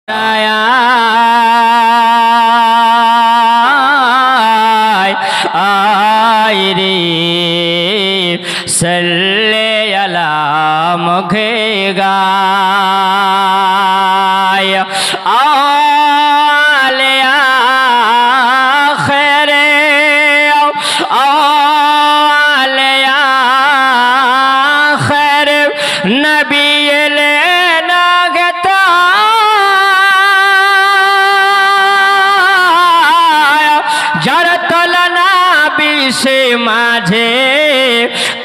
आय रे सल्ले अला मुखे गाय आले आखिरे आले आखिरे नबी लेना गता जरतलना বিশে মাঝে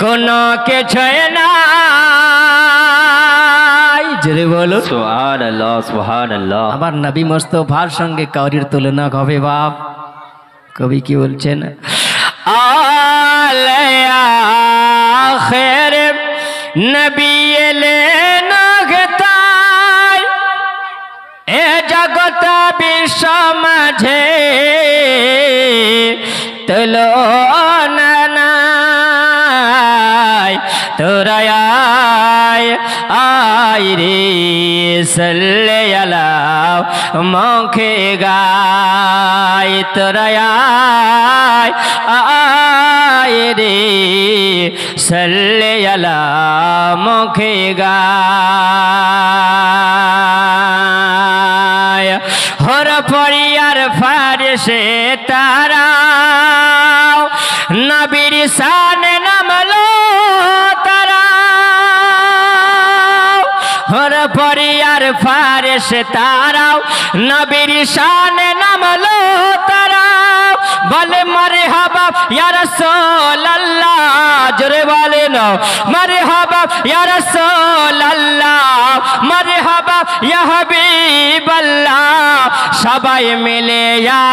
কোনো কিছু নাই জোরে বলো সুবহানাল্লাহ সুবহানাল্লাহ। আমার নবী মুস্তাফার সঙ্গে কাউরির তুলনা হবে বাপ? কবি কি বলছেন? আলায়া খের নবী এলেনা গতায় এ জগত বিশ্ব মাঝে তুলনা নাই তোরা আয় রে সল্লে আলা মুখে গায় তোরা আয় রে সল্লে আলা মুখে গায় হর পরিয়ার ফারসে তারা নবীর শানে নামলো তারা হর পরিয়ার ফারসে তারাও নবীর শানে নামলো তারা বলে মারহাবা ইয়া রাসূলুল্লাহ জোরে বলেন মারহাবা ইয়া রাসূলুল্লাহ মারহাবা ইয়া হাবিবাল্লাহ সবাই মিলে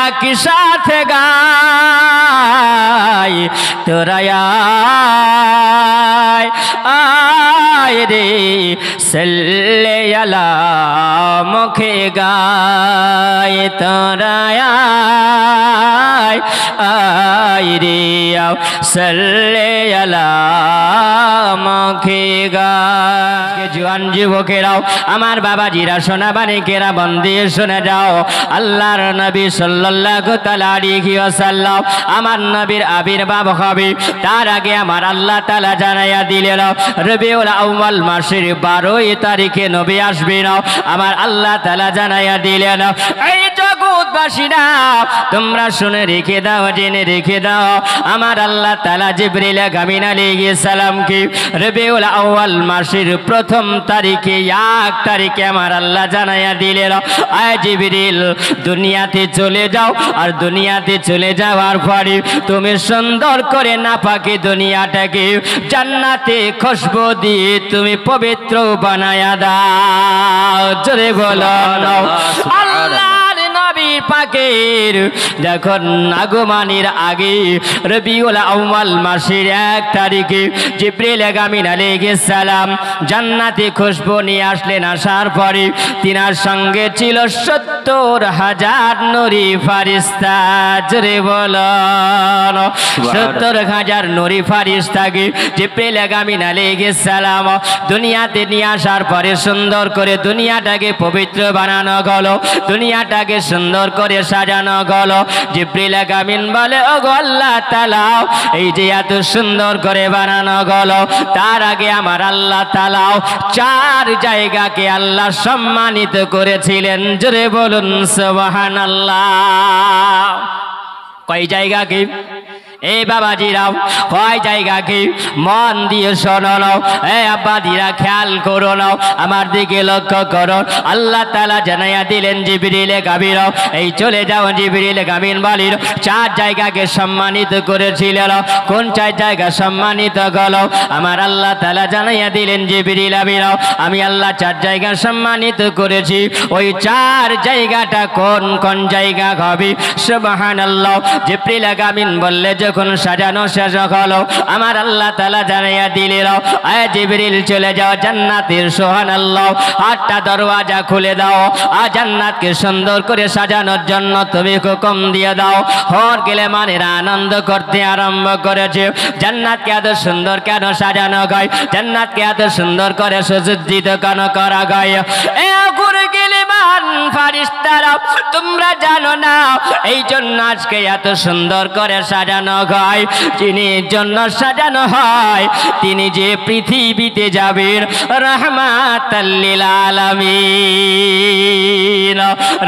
একসাথে গায় তোরা আয় রে সল্লে আলা মুখে গায় তোরা আয় রে সল্লে আলা মুখে গায়। জওয়ান যুবকেরাও আমার বাবাজিরা সোনাবানিকেরা মন দিয়ে শুনে যাও আল্লাহর নবী সাল্লাল্লাহু তাআলা আলাইহি ওয়াসাল্লাম আমার নবীর আবির্ভাব হবে তার আগে আমার আল্লাহ তাআলা জানাইয়া দিলেন রবিউল আউয়াল মাসের 12 তারিখে নবী আসবেন আমার আল্লাহ তাআলা জানাইয়া দিলেন এই জগৎবাসীরা তোমরা শুনে রেখে দাও জেনে রেখে দাও আমার আল্লাহ তাআলা জিবরিল আমিন আলাইহিস সালামকে রবিউল আউয়াল মাসের প্রথম তারিখে 1 তারিখে আমার আল্লাহ জানাইয়া দিলেন আয় জিবরিল দুনিয়াতে চলে যাও আর দুনিয়াতে চলে যাওয়ার পরে তুমি সুন্দর করে নাপাকি দুনিয়াটাকে জান্নাতে খুশবু দিয়ে তুমি পবিত্র বানায়া দাও জোরে বলো আল্লাহর নবী পাকের যখন আগমনের আগে রবিউল আউয়াল মাসের 1 তারিখে জিবরিল আমিন আলাইহিস সালাম জান্নাতে খুশবু নিয়ে আসলেন আসার পরে তিনার সঙ্গে ছিল 70,000 নূরি ফারিস্তা জোরে বলো 70,000 নূরি ফারিস্তাকে জিবরিল আমিন আলাইহিস সালাম দুনিয়াতে নিয়ে আসার পরে সুন্দর করে দুনিয়াটাকে পবিত্র বানানো গেল দুনিয়াটাকে সুন্দর করে সাজানো গেল জিবরিল আমিন বলে ওগো আল্লাহ তাআলা এই যে এত সুন্দর করে বানানো গেল তার আগে আমার আল্লাহ তাআলা 4 জায়গাকে আল্লাহ সম্মানিত করেছিলেন জোরে বলুন সুবহানাল্লাহ। কয় জায়গা কি এই বাবাজিরাও কয় জায়গা কি মন দিয়ে শোনো নাও এ আব্বাদিরা খেয়াল করো নাও আমার দিকে লক্ষ্য করো আল্লাহ তাআলা জানাইয়া দিলেন জিবরিল আমিন এই চলে যাও জিবরিল আমিন বলির 4 জায়গাকে সম্মানিত করেছিলেন কোন 4 জায়গা সম্মানিত গেল আমার আল্লাহ তাআলা জানাইয়া দিলেন জিবরিল আমিন আমি আল্লাহ 4 জায়গা সম্মানিত করেছি ওই 4 জায়গাটা কোন কোন জায়গা হবে সুবহানাল্লাহ জিবরিল আমিন বললে যখন সাজানো শেষ হলো আমার আল্লাহ তাআলা জানাইয়া দিলেন আয় জিবরিল চলে যাও জান্নাতের সুবহানাল্লাহ 8টা দরওয়াজা খুলে দাও আর জান্নাতকে সুন্দর করে সাজানোর জন্য তুমি হুকুম দিয়ে দাও হর গেলে মানের আনন্দ করতে আরম্ভ করেছে জান্নাতকে এত সুন্দর কেন সাজানো হয় জান্নাতকে এত সুন্দর করে সুসজ্জিত কেন করা হয় এ গুর গেলে মান ফারিস্তারা তোমরা জানো না এই জন্য আজকে এত সুন্দর করে সাজানো হয়। যিনি জন্য সাজানো হয় তিনি যে পৃথিবীতে যাবেন রাহমাতাল লিল আলামিন,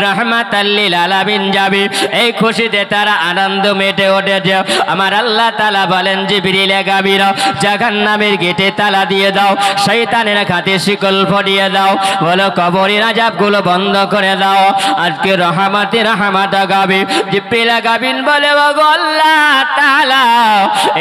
রাহমাতাল লিল আলামিন যাবে। এই খুশিতে তারা আনন্দ মেটে উঠেছে। আমার আল্লাহ তাআলা বলেন জিবরিল গাবির জাহান্নামের গেটে তালা দিয়ে দাও, শয়তানের হাতে শিকল পরিয়ে দাও, বলো কবরের আযাবগুলো বন্ধ করে দাও। আজকে রহমতে রহমত গাবে। জিবরিল গাবিন বলে ওগো আল্লাহ তাআলা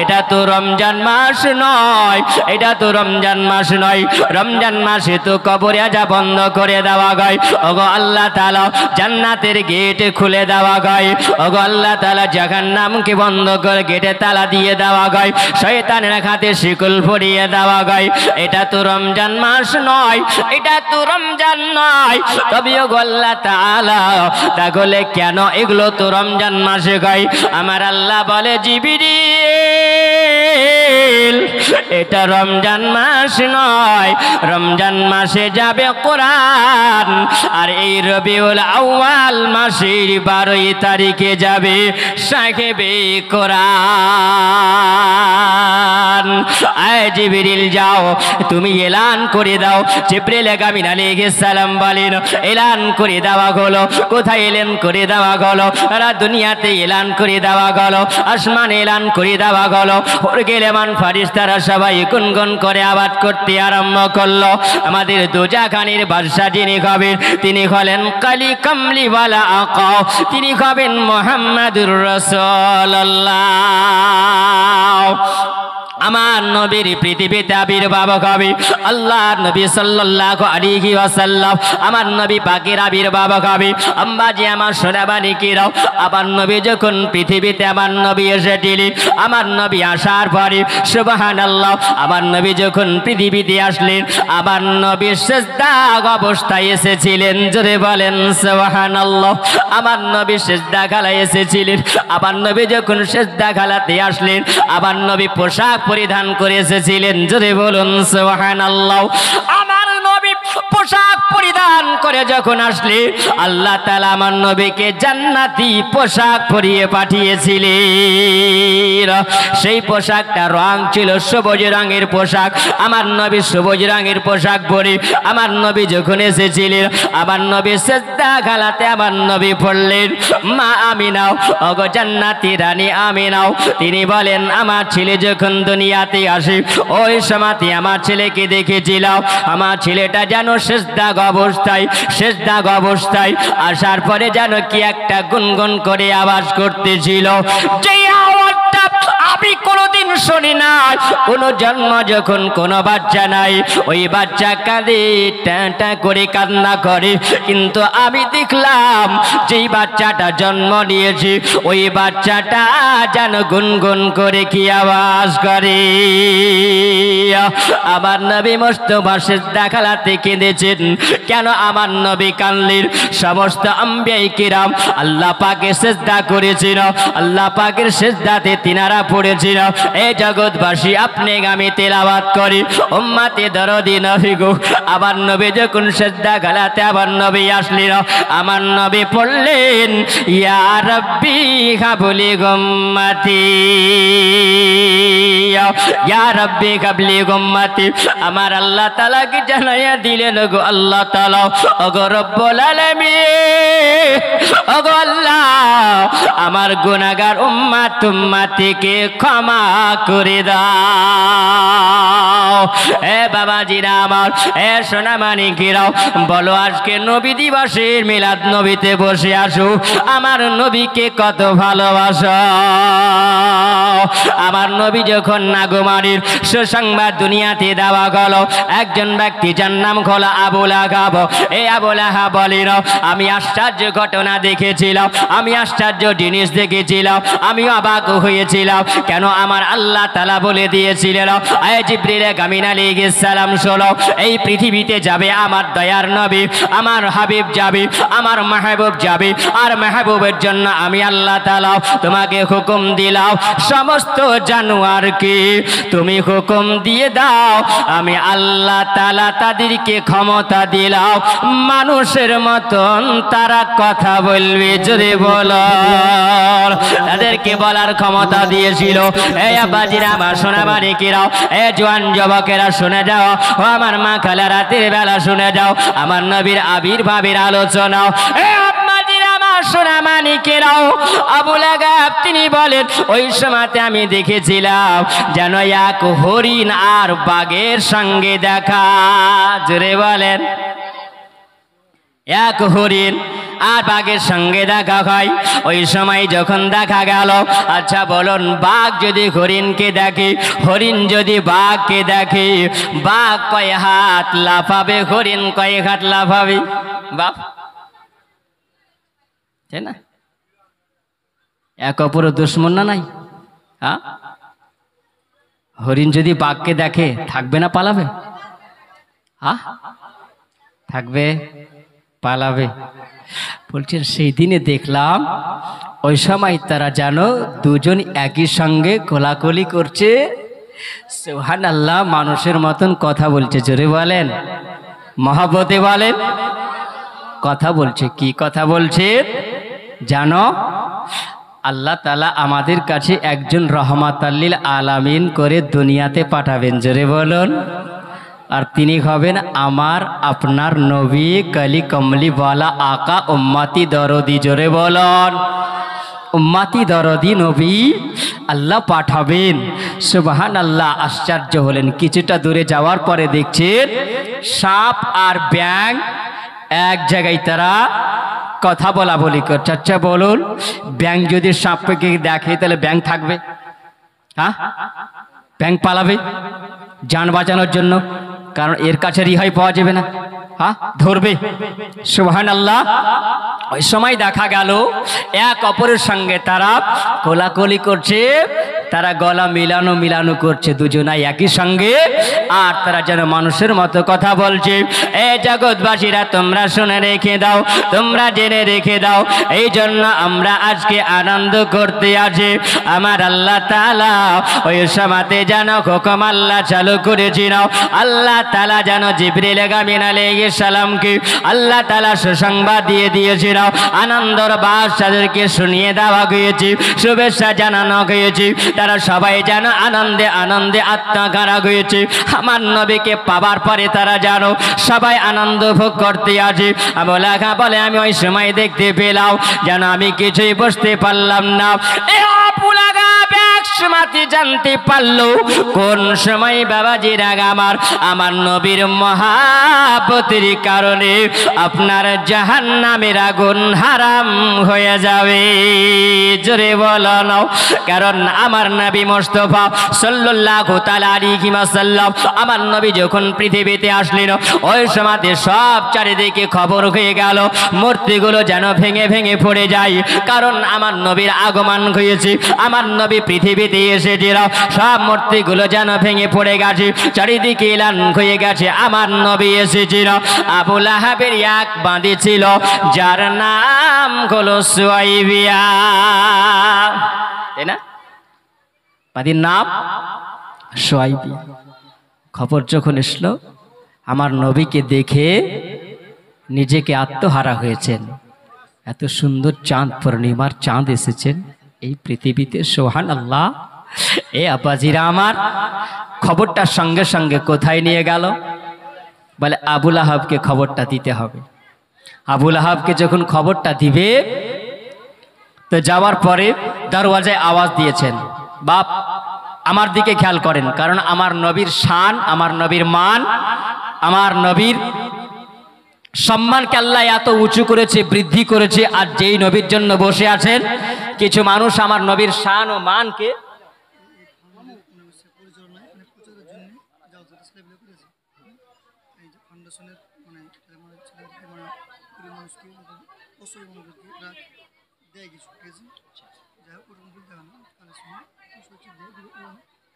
এটা তো রমজান মাস নয়, এটা তো রমজান মাস নয়, রমজান মাসে তো কবরে আযাব বন্ধ করে দেওয়া হয়। ওগো আল্লাহ তাআলা জান্নাতের গেট খুলে দেওয়া হয়। ওগো আল্লাহ তাআলা জাহান্নামকে বন্ধ করে গেটে তালা দিয়ে দেওয়া হয়, শয়তানের হাতে শিকল পরিয়ে দেওয়া হয়। এটা তো রমজান মাস নয়, এটা তো রমজান নয়। তবে ওগো আল্লাহ তাআলা তাহলে কেন এগুলো তো রমজান মাসে হয়? আমার আল্লাহ বলে জিবরিল এটা রমজান মাস নয়, রমজান মাসে যাবে কোরআন, আর এই রবিউল আউয়াল মাসের 12 তারিখে যাবে সাহেবে কোরআন। আয় জিবরিল যাও তুমি এলান করে দাও। জিবরিল আমিন আলাইহিস সালাম বলেন এলান করে দেওয়া হলো। কোথায় এলান করে দেওয়া হলো? সারা দুনিয়াতে এলান করে দেওয়া হলো, আসমানে এলান করে দেওয়া হলো। গেলেমান ফারিস্তারা সবাই গুনগুন করে আওয়াজ করতে আরম্ভ করলো আমাদের দোজাখানের বাদশা যিনি হবেন তিনি হলেন কালি কামলিওয়ালা আকা, তিনি হবেন মুহাম্মাদুর রাসূলুল্লাহ। আমার নবীর পৃথিবীতে আবির্ভাব হবে আল্লাহ নবী সাল্লাল্লাহু আলাইহি ওয়াসাল্লাম, আমার নবী পাকের আবির্ভাব হবে। আম্মাজি আমার সোনাবানি কিরাও আমার নবী যখন পৃথিবীতে আমার নবী এসেছিলেন, আমার নবী আসার পরে সুবহানাল্লাহ আমার নবী যখন পৃথিবীতে আসলেন আমার নবী সিজদা অবস্থায় এসেছিলেন। জোরে বলেন সুবহানাল্লাহ। আমার নবী সিজদা খালায় এসেছিলেন। আমার নবী যখন সিজদা খালাতে আসলেন আমার নবী পোশাক পরিধান করে এসেছিলেন। জোরে বলুন সুবহানাল্লাহ। আমার নবী পোশাক পরিধান করে যখন আসলেন আল্লাহ তাআলা আমার নবীকে জান্নাতি পোশাক পরিয়ে পাঠিয়েছিলেন। সেই পোশাকটা রং ছিল সবুজ রঙের পোশাক। আমার নবী সবুজ রঙের পোশাক পরে আমার নবী যখন এসেছিলেন আমার নবী সিজদা খালাতে আমার নবী পড়লেন মা আমিনাও, ওগো জান্নাতি রানী আমিনাও। তিনি বলেন আমার ছেলে যখন দুনিয়াতে আসে ওই সময়তে আমার ছেলেকে দেখেছিলাম, আমার ছেলেটা যেন সিজদা অবস্থায় আসার পরে যেন কি একটা গুনগুন করে আওয়াজ করতেছিল, যে আওয়াজটা আমি কোনোদিন শুনি না। কোনো জন্ম যখন কোনো বাচ্চা নাই ওই বাচ্চা কাঁদে টাটা করে কান্না করে, কিন্তু আমি দেখলাম যেই বাচ্চাটা জন্ম নিয়েছে ওই বাচ্চাটা যেন গুনগুন করে কি আওয়াজ করে। আমার নবী মুস্তাফা সিজদা খালাতে কেঁদেছেন। কেন আমার নবী কানলেন? সমস্ত আম্বিয়া কিরাম আল্লাহ পাকে সিজদা করেছিল, আল্লাহ পাকের সিজদাতে তিনারা পড়েছিল। এই জগৎবাসী আপনি আমি তেলাওয়াত করি উম্মতে দরদি নবী গো। আমার নবী যখন সিজদা খালাতে আমার নবী আসলেন আমার নবী পড়লেন ইয়া রাব্বি হাবলি উম্মতি, ইয়া রাব্বি হাবলি উম্মতি। আমার আল্লাহ তাআলা কি জানাইয়া দিলেন গো আল্লাহ তাআলা ওগো রব্বুল আলামিন, ওগো আল্লাহ আমার গুনাহগার উম্মতিকে ক্ষমা করে দাও। এ বাবাজিরা আমার, এ সোনামানিকেরাও বলো আজকে নবী দিবসের মিলাদ নবীতে বসে আসো, আমার নবীকে কত ভালোবাসো। আমার নবী যখন নাগমারির সুসংবাদ দুনিয়াতে দেওয়া গেল, একজন ব্যক্তি যার নাম হলো আবু লাহাব। এই আবু লাহাব বলিল আমি আশ্চর্য ঘটনা দেখেছিলাম, আমি আশ্চর্য আশ্চর্য জিনিস দেখেছিলাম, আমিও অবাক হয়েছিলাম। কেন আমার আল্লাহ তাআলা বলে দিয়েছিলেন, আয় জিবরিল আমিন আলাইহিস সালাম শোনো, এই পৃথিবীতে যাবে আমার দয়ার নবী, আমার হাবিব যাবে, আমার মাহবুব যাবে, আর মাহবুবের জন্য আমি আল্লাহ তাআলা তোমাকে হুকুম দিলাম সমস্ত জানোয়ারকে তুমি হুকুম দিয়ে দাও, আমি আল্লাহ তাআলা তাদেরকে ক্ষমতা দিলাম মানুষের মতন তারা কথা বলবে। জোরে বলো, তাদেরকে বলার ক্ষমতা দিয়েছিল। এই আব্বাজিরা, আমার সোনামানিকেরাও, এই জওয়ান যুবকেরা শুনে যাও, ও আমার মা খালা রাতের বেলা শুনে যাও আমার নবীর আবির্ভাবের আলোচনা। সোনামানিকেরাও, আবু লাহাব তিনি বলেন, ওই সময়তে আমি দেখেছিলাম যেন এক হরিণ আর বাঘের সঙ্গে দেখা। জোরে বলেন, এক হরিণ আর বাঘের সঙ্গে দেখা হয়। ওই সময় যখন দেখা গেল, আচ্ছা বলুন, বাঘ যদি হরিণকে দেখে, হরিণ যদি বাঘকে দেখে, বাঘ কয় হাত লাফাবে, হরিণ কয় হাত লাফাবে? বাপ, তাই না? এক অপরের দুশ্মন না নাই? হ্যাঁ, হরিণ যদি বাঘকে দেখে থাকবে না পালাবে? হ্যাঁ, থাকবে, পালাবে। বলছেন সেই দিনে দেখলাম ওই সময় তারা জানো দুজন একই সঙ্গে কোলাকুলি করছে, সুবহানাল্লাহ, মানুষের মতন কথা বলছে। জোরে বলেন, মহব্বতে বলেন, কথা বলছে। কি কথা বলছে জানো? আল্লাহ তাআলা আমাদের কাছে একজন রহমাতাল লিল আলামিন করে দুনিয়াতে পাঠাবেন। জোরে বলুন, আর তিনি হবেন আমার আপনার নবী, কলি কমলি ওয়ালা আকা, উম্মতি দরদি। জোরে বলুন, উম্মতি দরদি নবী আল্লাহ পাঠাবেন। সুবহানাল্লাহ, আশ্চর্য হলেন। কিছুটা দূরে যাওয়ার পরে দেখছেন সাপ আর ব্যাঙ এক জায়গায় তারা কথা বলা বলি করছে। আচ্ছা বলুন, ব্যাঙ যদি সাপকে দেখে তাহলে ব্যাঙ থাকবে? হ্যাঁ, ব্যাঙ পালাবে জান বাঁচানোর জন্য, কারণ এর কাছে রিহাই পাওয়া যাবে না। হ্যাঁ, ধরবে। সুবহানাল্লাহ, ওই সময় দেখা গেল এক অপরের সঙ্গে তারা কোলাকুলি করছে, তারা গলা মিলানো মিলানো করছে দুজনাই একই সঙ্গে, আর তারা যেন মানুষের মতো কথা বলছে। এ জগৎবাসীরা, তোমরা শুনে রেখে দাও, তোমরা জেনে রেখে দাও, এই জন্য আমরা আজকে আনন্দ করতে আছি। আমার আল্লাহ তাআলা ওই সময়তে যেন হুকুম আল্লাহ চালু করেছিল। আল্লাহ তাআলা যেন জিবরিল আমিন আলাইহিস সালামকে আল্লাহ তাআলা সুসংবাদ দিয়ে দিয়েছিল, আনন্দর বাস তাদেরকে শুনিয়ে দেওয়া হয়েছে, শুভেচ্ছা জানানো হয়েছে। তারা সবাই যেন আনন্দে আনন্দে আত্মহারা হয়েছে। আমার নবীকে পাবার পরে তারা জানো সবাই আনন্দ ভোগ করতে আছে। আবু লাহাব বলে, আমি ওই সময় দেখতে পেলাম যেন আমি কিছুই বুঝতে পারলাম না। আবু লাহাব একসময় জানতে পারলো কোন সময় বাবাজি রাগ আমার নবীর মহাব্বতের কারণে আপনার জাহান্নামের আগুন হারাম হয়ে যাবে। জোরে বলো না, কারণ আমার নবী মুস্তাফা সাল্লাল্লাহু তাআলা আলাইহি ওয়াসাল্লাম, আমার নবী যখন পৃথিবীতে আসলেন ওই সময়তে সব চারিদিকে খবর হয়ে গেল, মূর্তিগুলো যেন ভেঙে ভেঙে পড়ে যায়, কারণ আমার নবীর আগমন হয়েছে, আমার নবী পৃথিবীতে এসেছিল। সব মূর্তিগুলো যেন ভেঙে পড়ে গেছে, চারিদিকে এলান হয়ে গেছে আমার নবী এসেছিল। আবু লাহাবের এক বাঁধি ছিল যার নাম হলো সুয়াইবিয়া, তাই না? বাঁধির নাম সুয়াইবিয়া। খবর যখন এসলো আমার নবীকে দেখে নিজেকে আত্মহারা হয়েছেন। এত সুন্দর চাঁদ, পূর্ণিমার চাঁদ এসেছেন এই পৃথিবীতে, সুবহানাল্লাহ। এ আব্বাজিরা আমার, খবরটা সঙ্গে সঙ্গে কোথায় নিয়ে গেল? বলে আবু লাহাবকে খবরটা দিতে হবে। আবু লাহাবকে যখন খবরটা দিবে তো যাওয়ার পরে দরওয়াজায় আওয়াজ দিয়েছেন, বাপ আমার দিকে খেয়াল করেন, কারণ আমার নবীর শান, আমার নবীর মান, আমার নবীর সম্মানকে আল্লাহ এত উঁচু করেছে, বৃদ্ধি করেছে। আর যেই নবীর জন্য বসে আছেন কিছু মানুষ আমার নবীর শান ও মানকে দেয় কিছু, ঠিক আছে? যাই হোক ওরকম বলতে হবে না, তাহলে শুনুন। 200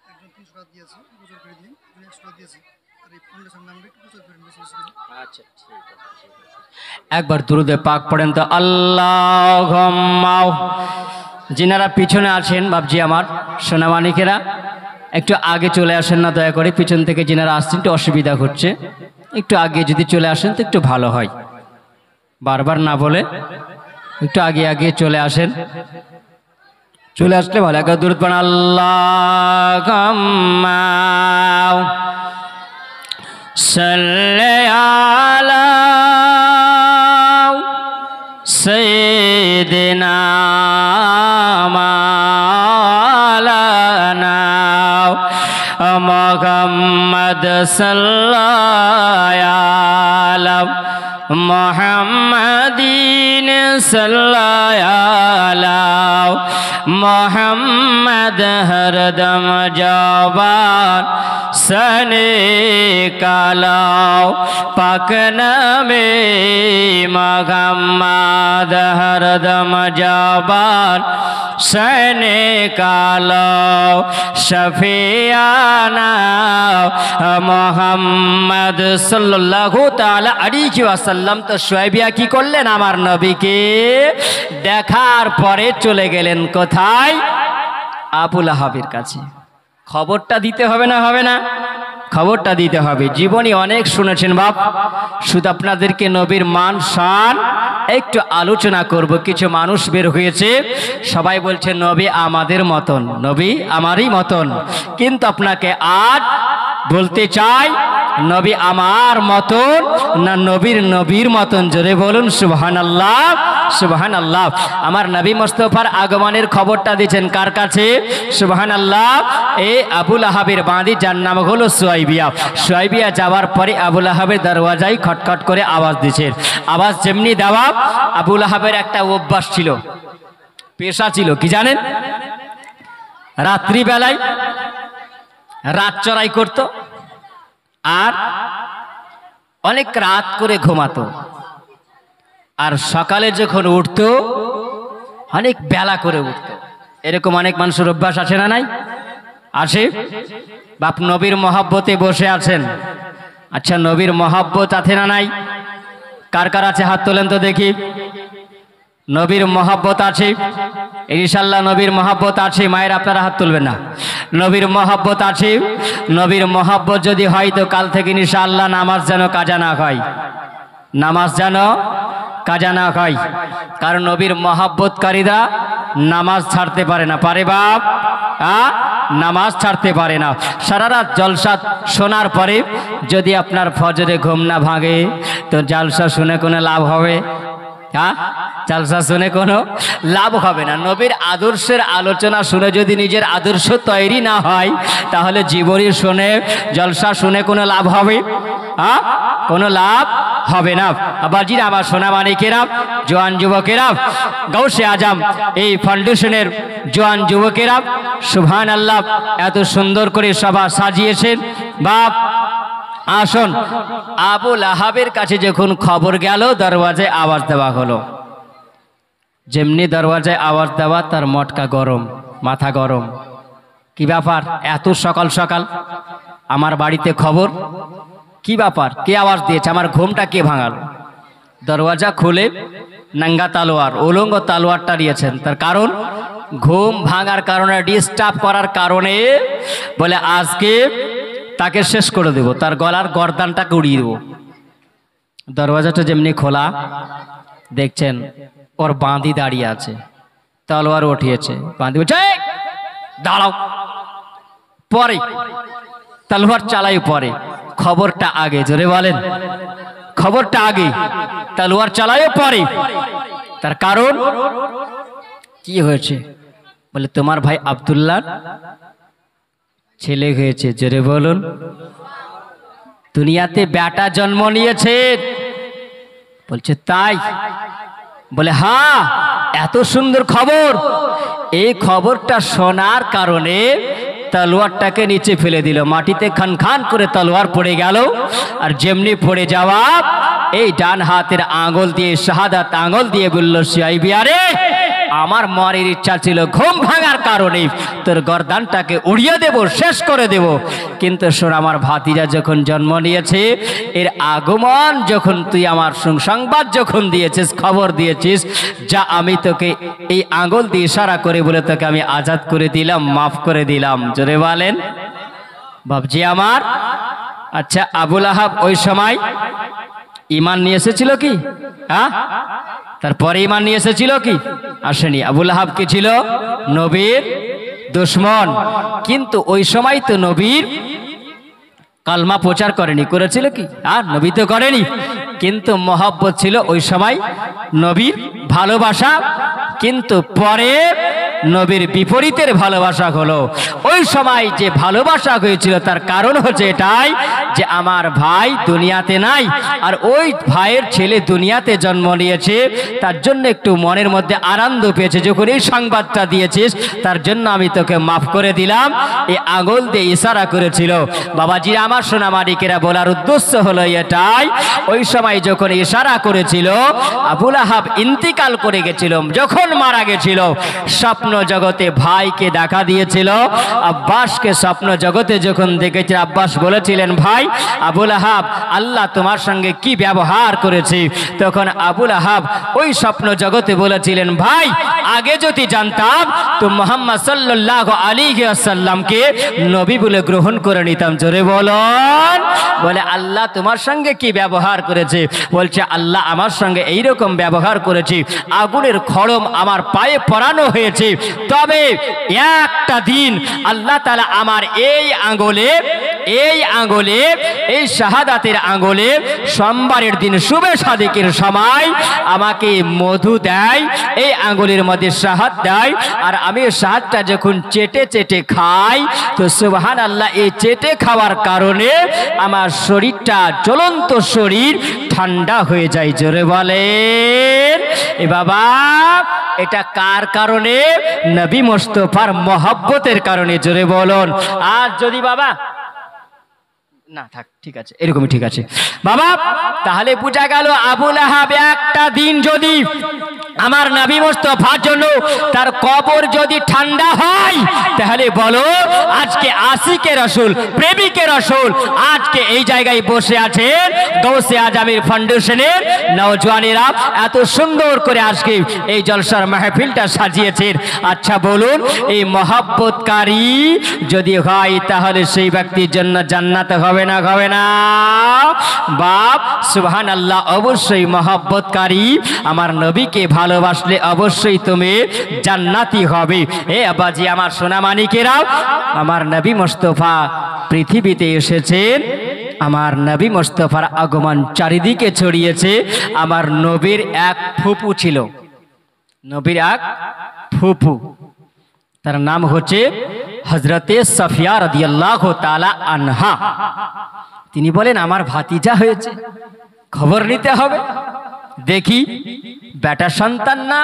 একজন 300 টাকা দিয়েছে, প্রচার করে দিন, 100 টাকা দিয়েছে, আর এই ফাউন্ডেশন নামটা একটু প্রচার করেন বেশি বেশি করে। আচ্ছা ঠিক আছে, ঠিক আছে। একবার দুরুদে পাক পড়েন তো, আল্লাহুম্মা। যিনারা পিছনে আছেন বাবজি আমার সোনামানিকেরা, একটু আগে চলে আসেন না দয়া করে। পিছন থেকে যিনারা আসছেন একটু অসুবিধা হচ্ছে, একটু আগে যদি চলে আসেন তো একটু ভালো হয়। বারবার না বলে একটু আগে আগে চলে আসেন, চলে আসলে ভালো। একবার দুরুদ পড়েন, আল্লাহুম্মা সাল্লি আলা সাইয়্যিদিনা মাওলানা মুহাম্মদ সাল্লাল্লাহু আলা মুহাম্মাদিন সাল্লাল্লাহু আলা মুহাম্মদ হরদম জবান সনে কালাও পাক নামে মুহাম্মদ হরদম জবান সনে কালাও শফিয়ানা মুহাম্মদ সাল্লাল্লাহু তাআলা আলাইহি ওয়াসাল্লাম। তো শুআইবিয়া কি করলেন? আমার নবীকে দেখার পরে চলে গেলেন কোথায়? আবু লাহাবের কাছে। খবরটা দিতে হবে না, হবে না? খবরটা দিতে হবে। জীবনী অনেক শুনেছেন বাপ, শুধু আপনাদেরকে নবীর মান শান একটু আলোচনা করব। কিছু মানুষ বের হয়েছে, সবাই বলছে নবী আমাদের মতন, নবী আমারই মতন, কিন্তু আপনাকে আজ বলতে চাই নবী আমার মতন না নবীর মতন। জোরে বলুন সুবহানাল্লাহ, সুবহানাল্লাহ। আমার নবী মুস্তাফার আগমনের খবরটা দিয়েছেন কার কাছে? সুবহানাল্লাহ। এই আবু লাহাবের বাঁধি, যার নাম হলো শুআইবিয়া। শুআইবিয়া যাওয়ার পরে আবু লাহাবের দরওয়াজায় খটখট করে আওয়াজ দিয়েছেন। আওয়াজ যেমনি দেওয়া, আবু লাহাবের একটা অভ্যাস ছিল, পেশা ছিল, কি জানেন? রাত্রিবেলায় রাত চড়াই করত আর অনেক রাত করে ঘুমাতো, আর সকালে যখন উঠতো অনেক বেলা করে উঠতো। এরকম অনেক মানুষের অভ্যাস আছে না নাই? আছে। বাপ নবীর মহব্বতে বসে আছেন, আচ্ছা নবীর মহব্বত আছে না নাই? কার কার আছে হাত তোলেন তো দেখি। নবীর মহব্বত আছে ইনশাআল্লাহ, নবীর মহব্বত আছে। মায়ের আপনারা হাত তুলবেন না। নবীর মহব্বত আছে। নবীর মহব্বত যদি হয় তো কাল থেকে ইনশাআল্লাহ নামাজ যেন কাজা না হয়, নামাজ যেন কাজা না হয়। কারণ নবীর মহব্বতকারীরা নামাজ ছাড়তে পারে না, পারে বাপ? নামাজ ছাড়তে পারে না। সারা রাত জলসা শোনার পরে যদি আপনার ফজরে ঘুম না ভাঙে তো জলসা শুনে কোনো লাভ হবে? জলসা শুনে কোনো লাভ হবে না। নবীর আদর্শের আলোচনা শুনে যদি নিজের আদর্শ তৈরি না হয় তাহলে জীবনী শুনে জলসা শুনে কোনো লাভ হবে? কোনো লাভ হবে না। আবার জি আমার সোনা মানিকেরা, জোয়ান যুবকেরা, গাউসে আজম এই ফাউন্ডেশনের জোয়ান যুবকেরা সুবহানাল্লাহ এত সুন্দর করে সভা সাজিয়েছেন। বাপ আসুন, আবু লাহাবের কাছে যখন খবর গেল দরওয়াজায় আওয়াজ দেওয়া হলো, যেমনি দরওয়াজায় আওয়াজ দেওয়া তার মটকা গরম, মাথা গরম। কি ব্যাপার এত সকাল সকাল আমার বাড়িতে খবর? কি ব্যাপার, কে আওয়াজ দিয়েছে? আমার ঘুমটা কে ভাঙাল? দরওয়াজা খুলে নাঙ্গা তালোয়ার, উলঙ্গ তালোয়ারটা নিয়েছেন। তার কারণ ঘুম ভাঙার কারণে, ডিস্টার্ব করার কারণে বলে আজকে তাকে শেষ করে দেব, তার গলার গর্দানটাকে উড়িয়ে দেব। দরওয়াজাটা যেমনি খোলা দেখছেন ওর বাঁধি দাঁড়িয়ে আছে, তলোয়ার উঠিয়েছে। বাঁধি বলছে দাঁড়াও, পরে তলোয়ার চালাই পরে, খবরটা আগে। জোরে বলেন, খবরটা আগে, তলোয়ার চালায় পরে। তার কারণ কি হয়েছে? বলে তোমার ভাই আব্দুল্লাহ ছেলে হয়েছে। জোরে বলুন, দুনিয়াতে বেটা জন্ম নিয়েছে। বলছে তাই? বলে হ্যাঁ, এত সুন্দর খবর। এই খবরটা শোনার কারণে তলোয়ারটাকে নিচে ফেলে দিল, মাটিতে খান খান করে তলোয়ার পড়ে গেল। আর যেমনি পড়ে যাওয়া এই ডান হাতের আঙুল দিয়ে, শাহাদাত আঙুল দিয়ে বলল শুআইবিয়া রে আমার মনের ইচ্ছা ছিল ঘুম ভাঙার কারণে তোর গর্দানটাকে উড়িয়ে দেব, শেষ করে দেব। কিন্তু শোন, আমার ভাতিজা যখন জন্ম নিয়েছে, এর আগমন যখন তুই আমার সংবাদ যখন দিয়েছিস, খবর দিয়েছিস, যা আমি তোকে এই আঙ্গুল দিয়ে ইশারা করে বলে তোকে আমি আজাদ করে দিলাম, মাফ করে দিলাম। জোরে বলেন বাবজি আমার। আচ্ছা, আবুল আহাব ওই সময় ঈমান নিয়ে এসেছিল কি? হ্যাঁ, তারপরে ঈমান নিয়ে এসেছিল কি? আসেনি। আবুল আহাব কি ছিল? নবীর দুশমন। কিন্তু ওই সময় তো নবীর কালমা প্রচার করেনি, করেছিল কি? আর নবী তো করেনি, কিন্তু মহব্বত ছিল ওই সময়, নবীর ভালোবাসা। কিন্তু পরে নবীর বিপরীতের ভালোবাসা হলো। ওই সময় যে ভালোবাসা হয়েছিল তার কারণ হচ্ছে এটাই যে আমার ভাই দুনিয়াতে নাই, আর ওই ভাইয়ের ছেলে দুনিয়াতে জন্ম নিয়েছে, তার জন্য একটু মনের মধ্যে আনন্দ পেয়েছে। যখন এই সংবাদটা দিয়েছিস, তার জন্য আমি তোকে মাফ করে দিলাম। এই আঙুল দিয়ে ইশারা করেছিল। বাবাজি আমার সোনামানিকেরা, বলার উদ্দেশ্য হলো এটাই, ওই সময় যখন ইশারা করেছিল, আবুল আহাব ইন্তিকাল করে গেছিল, যখন মারা গেছিল, স্বপ্ন জগতে ভাইকে দেখা দিয়েছিল। আব্বাসকে স্বপ্ন জগতে যখন দেখেছিল, আব্বাস বলেছিলেন, ভাই আবুল আহাব আল্লাহ তোমার সঙ্গে কি ব্যবহার করেছে। তখন আবুল আহাব ওই স্বপ্ন জগতে বলেছিলেন, ভাই আগে যদি জানতাম তো মুহাম্মদ সাল্লাল্লাহু আলাইহি ওয়াসাল্লামকে নবী বলে গ্রহণ করে নিতাম। জোরে বলুন। বলে আল্লাহ তোমার সঙ্গে কি ব্যবহার করেছে? বলছে আল্লাহ আমার সঙ্গে এইরকম ব্যবহার করেছে, আগুনের খড়ম আমার পায়ে পরানো হয়েছে। তবে একটা দিন আল্লাহ তাআলা আমার এই আঙ্গুলে এই শাহাদাতের আঙ্গুলে সোমবারের দিন শুভে সাদিকের সময় আমাকে মধু দেয়, এই আঙ্গুলের মধ্যে শাহাদ দেয়, আর আমি শাহাদটা যখন চেটে চেটে খাই তো সুবহানাল্লাহ, এই চেটে খাওয়ার কারণে আমার শরীরটা, জ্বলন্ত শরীর ঠান্ডা হয়ে যায়। জোরে বলেন এ বাবা, এটা কার কারণে? নবী মুস্তাফার মহব্বতের কারণে। জোরে বলুন। আর যদি বাবা না থাক, ঠিক আছে, এরকমই ঠিক আছে বাবা। তাহলে বোঝা গেল আবুল আহাব একটা দিন যদি আমার নবী মুস্তাফার জন্য তার কবর যদি ঠান্ডা হয়, তাহলে বলো আজকে আশিকে রাসূল, প্রেমিকে রাসূল আজকে এই জায়গায় বসে আছেন, গৌসে আজমের ফাউন্ডেশনের নওজওয়ানেরা এত সুন্দর করে আজকে এই জলসার মাহফিলটা সাজিয়েছেন। আচ্ছা বলুন, এই মহব্বতকারী যদি হয় তাহলে সেই ব্যক্তির জন্য জান্নাত হবে না, হবে না বাপ? সুবহানাল্লাহ। অবশ্যই মহব্বতকারী আমার নবীকে ভালোবাসলে অবশ্যই তুমি জান্নাতি হবে। এ আব্বাজি আমার সোনামানিকেরা, আমার নবী মুস্তাফা পৃথিবীতে এসেছেন, আমার নবী মুস্তাফার আগমন চারিদিকে ছড়িয়েছে। আমার নবীর এক ফুপু ছিল, নবীর এক ফুপু, তার নাম হচ্ছে হযরতে সাফিয়া রাদিয়াল্লাহু তাআলা আনহা। তিনি বলেন আমার ভাতিজা হয়েছে, খবর নিতে হবে, দেখি বেটা সন্তান না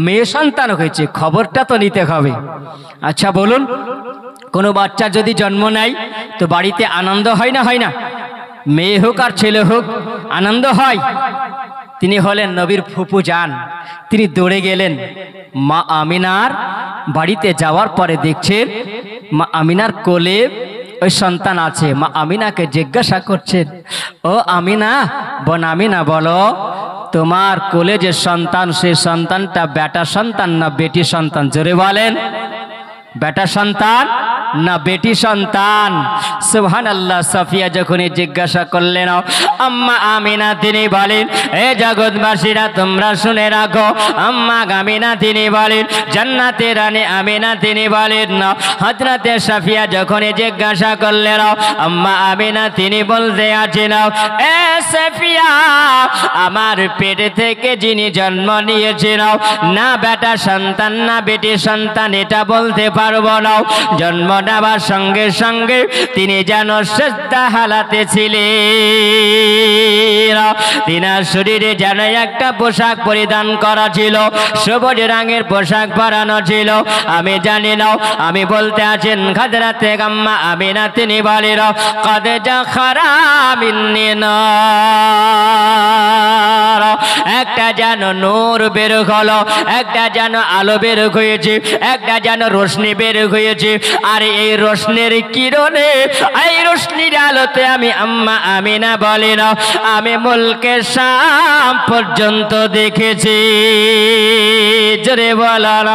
মেয়ে সন্তান হয়েছে, খবরটা তো নিতে হবে। আচ্ছা বলুন, কোনো বাচ্চা যদি জন্ম নেয় তো বাড়িতে আনন্দ হয় না, হয় না? মেয়ে হোক আর ছেলে হোক আনন্দ হয়। তিনি হলেন নবীর ফুপু যান। তিনি দৌড়ে গেলেন মা আমিনার বাড়িতে। যাওয়ার পরে দেখছেন মা আমিনার কোলে ওই সন্তান আছে। মা আমিনাকে জিজ্ঞাসা করছেন, ও আমিনা, বোন আমিনা বলো, তোমার কোলে যে সন্তান, সেই সন্তানটা বেটা সন্তান না বেটি সন্তান? জোরে বলেন, বেটা সন্তান না বেটি সন্তান? সুবহানাল্লাহ। সাফিয়া যখন জিজ্ঞাসা করলেন আম্মা আমিনা, তিনি বলেন, এ জগৎবাসীরা তোমরা শুনে রাখো, আম্মা আমিনা তিনি বলেন, জান্নাতের রানী আমিনা তিনি বলেন না। হযরতে সাফিয়া যখন জিজ্ঞাসা করলেন আম্মা আমিনা, তিনি বলতে আছেন, এ সাফিয়া, আমার পেট থেকে যিনি জন্ম নিয়েছেন, না বেটা সন্তান না বেটি সন্তান এটা বলতে পারবো না। জন্ম নেবার সঙ্গে সঙ্গে তিনি যেন সেজদা হালাতে ছিলেন। তিনার শরীরে যেন একটা পোশাক পরিধান করা ছিল, সবুজ রঙের পোশাক পরানো ছিল। আমি জানি না, আমি বলতে আছেন হযরতে আম্মা আমিনা তিনি বলেন কদ জাখরা মিন্নি নূর, একটা যেন নূর বের হলো, একটা যেন আলো বের হয়েছে, একটা যেন রোশনি বের হয়েছে। আর এই রোশনির কিরণে, এই রোশনির আলোতে আমি আম্মা আমিনা বলেন আমি মুলকে শাম পর্যন্ত দেখেছি। জোরে বলেন।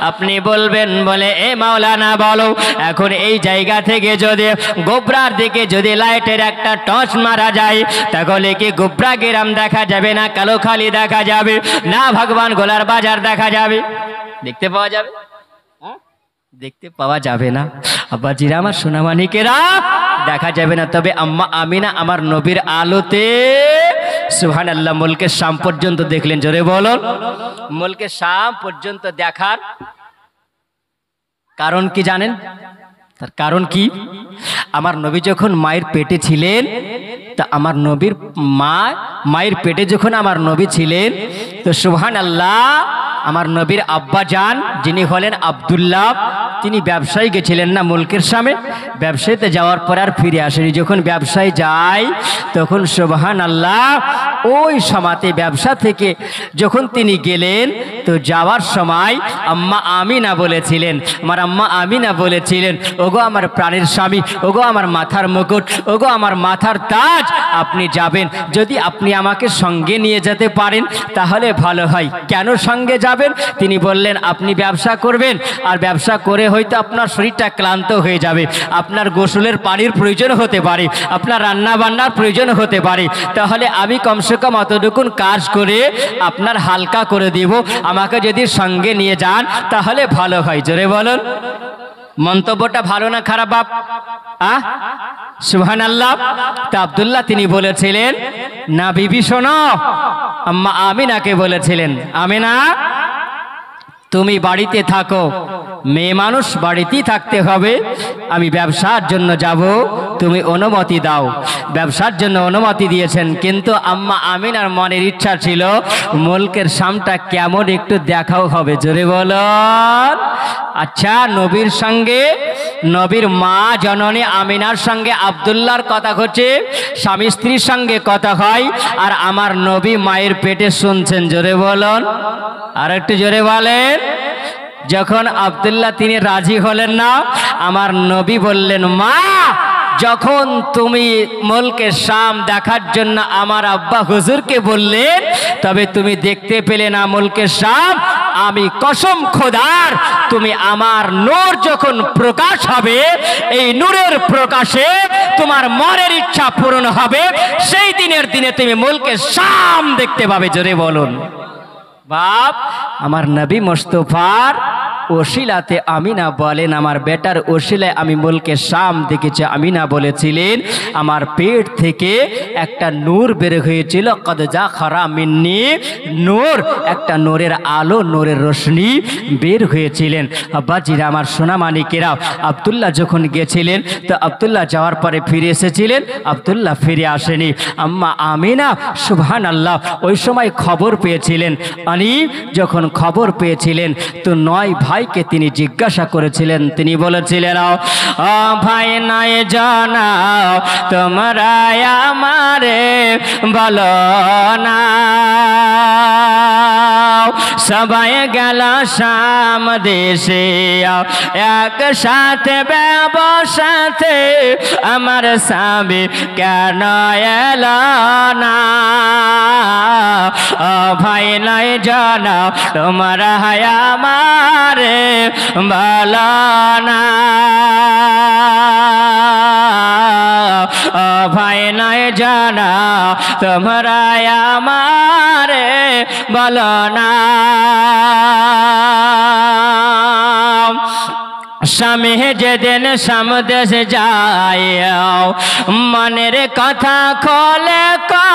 আপনি বলবেন বলে এ মাওলানা বলো, এখন এই জায়গা থেকে যদি গোবরার দিকে যদি লাইটের একটা টর্চ মারা যায় তাহলে কি গোবরা গ্রাম দেখা যাবে না কালোখালি দেখা যাবে না ভগবান গোলার বাজার দেখা যাবে? দেখতে পাওয়া যাবে? দেখতে পাওয়া যাবে না। আব্বাজিরা আমার সোনামানিকেরা, দেখা যাবে না। তবে আম্মা আমিনা আমার নবীর আলোতে সুবহানাল্লাহ মুলকে শাম পর্যন্ত দেখলেন। জোরে বলুন। মুলকে শাম পর্যন্ত দেখার কারণ কি জানেন? তার কারণ কি? আমার নবী যখন মায়ের পেটে ছিলেন, তা আমার নবীর মায়ের পেটে যখন আমার নবী ছিলেন, তো সুবহানাল্লাহ আমার নবীর আব্বা জান যিনি হলেন আব্দুল্লাহ, তিনি ব্যবসায় গেছিলেন না মুলকের শামে। ব্যবসায়ীতে যাওয়ার পর আর ফিরে আসেনি। যখন ব্যবসায় যায় তখন সুবহানাল্লাহ ওই সময়তে ব্যবসা থেকে যখন তিনি গেলেন, তো যাওয়ার সময় আম্মা আমিনা বলেছিলেন, আমার আম্মা আমিনা বলেছিলেন ওগো আমার প্রাণের স্বামী, ওগো আমার মাথার মুকুট, ওগো আমার মাথার তাজ, আপনি যাবেন, যদি আপনি আমাকে সঙ্গে নিয়ে যেতে পারেন তাহলে ভালো হয়। কেন সঙ্গে যাবেন? তিনি বললেন আপনি ব্যবসা করবেন, আর ব্যবসা করে হয়তো আপনার শরীরটা ক্লান্ত হয়ে যাবে, আপনার গোসলের পানির প্রয়োজন হতে পারে, আপনার রান্না বান্নার প্রয়োজন হতে পারে, তাহলে আমি কমসে কম অতটুকুন কাজ করে আপনার হালকা করে দিব, আমাকে যদি সঙ্গে নিয়ে যান তাহলে ভালো হয়। জোরে বলুন। মন্তব্যটা ভালো না খারাপ বাপ? সুবহানাল্লাহ। তা আব্দুল্লাহ তিনি বলেছিলেন না বিবি শোনো, আম্মা আমিনাকে বলেছিলেন আমিনা তুমি বাড়িতে থাকো, মেয়ে মানুষ বাড়িতেই থাকতে হবে, আমি ব্যবসার জন্য যাব, তুমি অনুমতি দাও। ব্যবসার জন্য অনুমতি দিয়েছেন, কিন্তু আম্মা আমিনার মনের ইচ্ছা ছিল মুলকের শামটা কেমন একটু দেখাও হবে। জোরে বলুন। আচ্ছা, নবীর সঙ্গে, নবীর মা জননী আমিনার সঙ্গে আব্দুল্লাহর কথা হচ্ছে, স্বামী স্ত্রীর সঙ্গে কথা হয়, আর আমার নবী মায়ের পেটে শুনছেন। জোরে বলুন। আর একটু জোরে বলেন। যখন আব্দুল্লাহ তিনি রাজি হলেন না, আমার নবী বললেন মা যখন তুমি মুলকে শাম দেখার জন্য আমার আব্বা হুজুরকে বললেন, তবে তুমি দেখতে পেলে না মুলকে শাম, আমি কসম খোদার তুমি আমার নূর যখন প্রকাশ হবে, এই নূরের প্রকাশে তোমার মনের ইচ্ছা পূরণ হবে, সেই দিনের দিনে তুমি মুলকে শাম দেখতে পাবে। জোরে বলুন। বাপ আমার নবী মুস্তাফার ওসিলাতে আমিনা বলেন, আমার বেটার ওসিলায় আমি মুলকে শাম দেখেছি। আমিনা বলেছিলেন আমার পেট থেকে একটা নূর বের হয়েছিল, কদ জাখরা মিন্নি নূর, একটা নূরের আলো, নূরের রোশনি বের হয়েছিলেন। আব্বাজিরা আমার সোনামানিকেরা, আব্দুল্লাহ যখন গেছিলেন, তো আব্দুল্লাহ যাওয়ার পরে ফিরে এসেছিলেন, আব্দুল্লাহ ফিরে আসেনি। আম্মা আমিনা সুবহানাল্লাহ ওই সময় খবর পেয়েছিলেন। আনি যখন খবর পেয়েছিলেন, তো 9 ভাইকে তিনি জিজ্ঞাসা করেছিলেন। তিনি বলেছিলেন ও ভাই নয় জানা তোমরা আমারে বলো না, সবাই গেল শাম দেশে একসাথে ব্যবসাতে, আমার স্বামী কেন এলো না? ও ভাই নয় জানা তোমরা আমারে বলো না, ও ভাই নয় জানা তোমরা আমারে বলো না। স্বামী যেদিন সামদেশ যায়, মনের কথা খোলে কয়,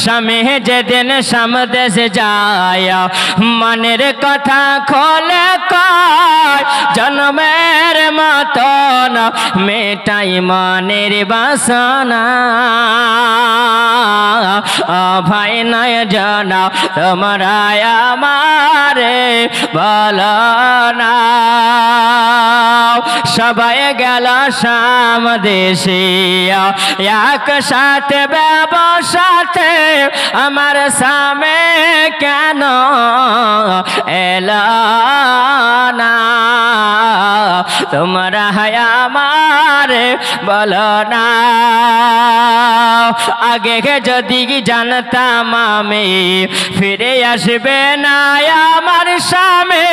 স্বামী যেদিন সামদেশে যায় মনের কথা খোলে কয় জন্মের মতন মেটাই মনের বাসনা ভাই নয় জানা তোমরা আমারে বলো না সবাই গেল সামদেশে একসাথে ব্যবসাতে আমার স্বামী কেন এলো না তোমরা আমারে বলো না আগে যদি জানতাম আমি ফিরে আসবে না আমার স্বামী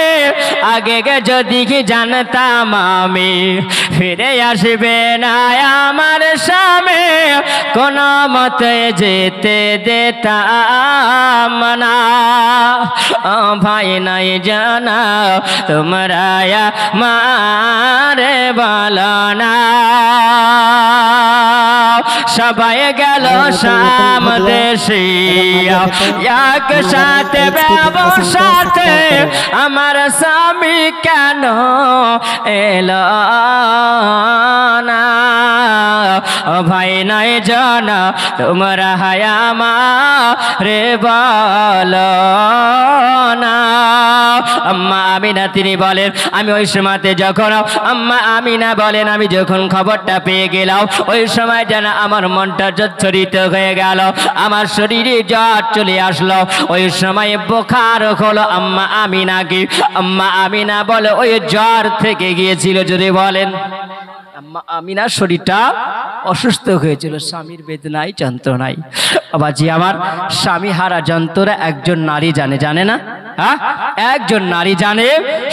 আগে যদি জানতাম আমি ফিরে আসবে না আমার স্বামী কোন মতে যেতে দিতাম না ভাই নাই জানা তোমরা মারে বলো না সবাই গেল সামদেশে একসাথে ব্যবসাতে আমার স্বামী কেন এলো না ভাই নাই জানা তোমরা আমারে বলো না আম্মা আমিনা তিনি বলেন আমি ওই সময়তে যখন আম্মা আমিনা বলেন আমি যখন খবরটা পেয়ে গেলাম ওই সময় যেন আমার মনটা জর্জরিত হয়ে গেল আমার শরীরে জ্বর চলে আসলো ওই সময় বোখার হলো আম্মা আমিনাকে আম্মা আমিনা বলে ওই জ্বর থেকে গিয়েছিল যদি বলেন আম্মা আমিনার শরীরটা অসুস্থ হয়েছিল স্বামীর বেদনায় যন্ত্রণায় বাবাজি আমার স্বামী হারা যন্ত্রণা একজন নারী জানে না হ্যাঁ একজন নারী জানে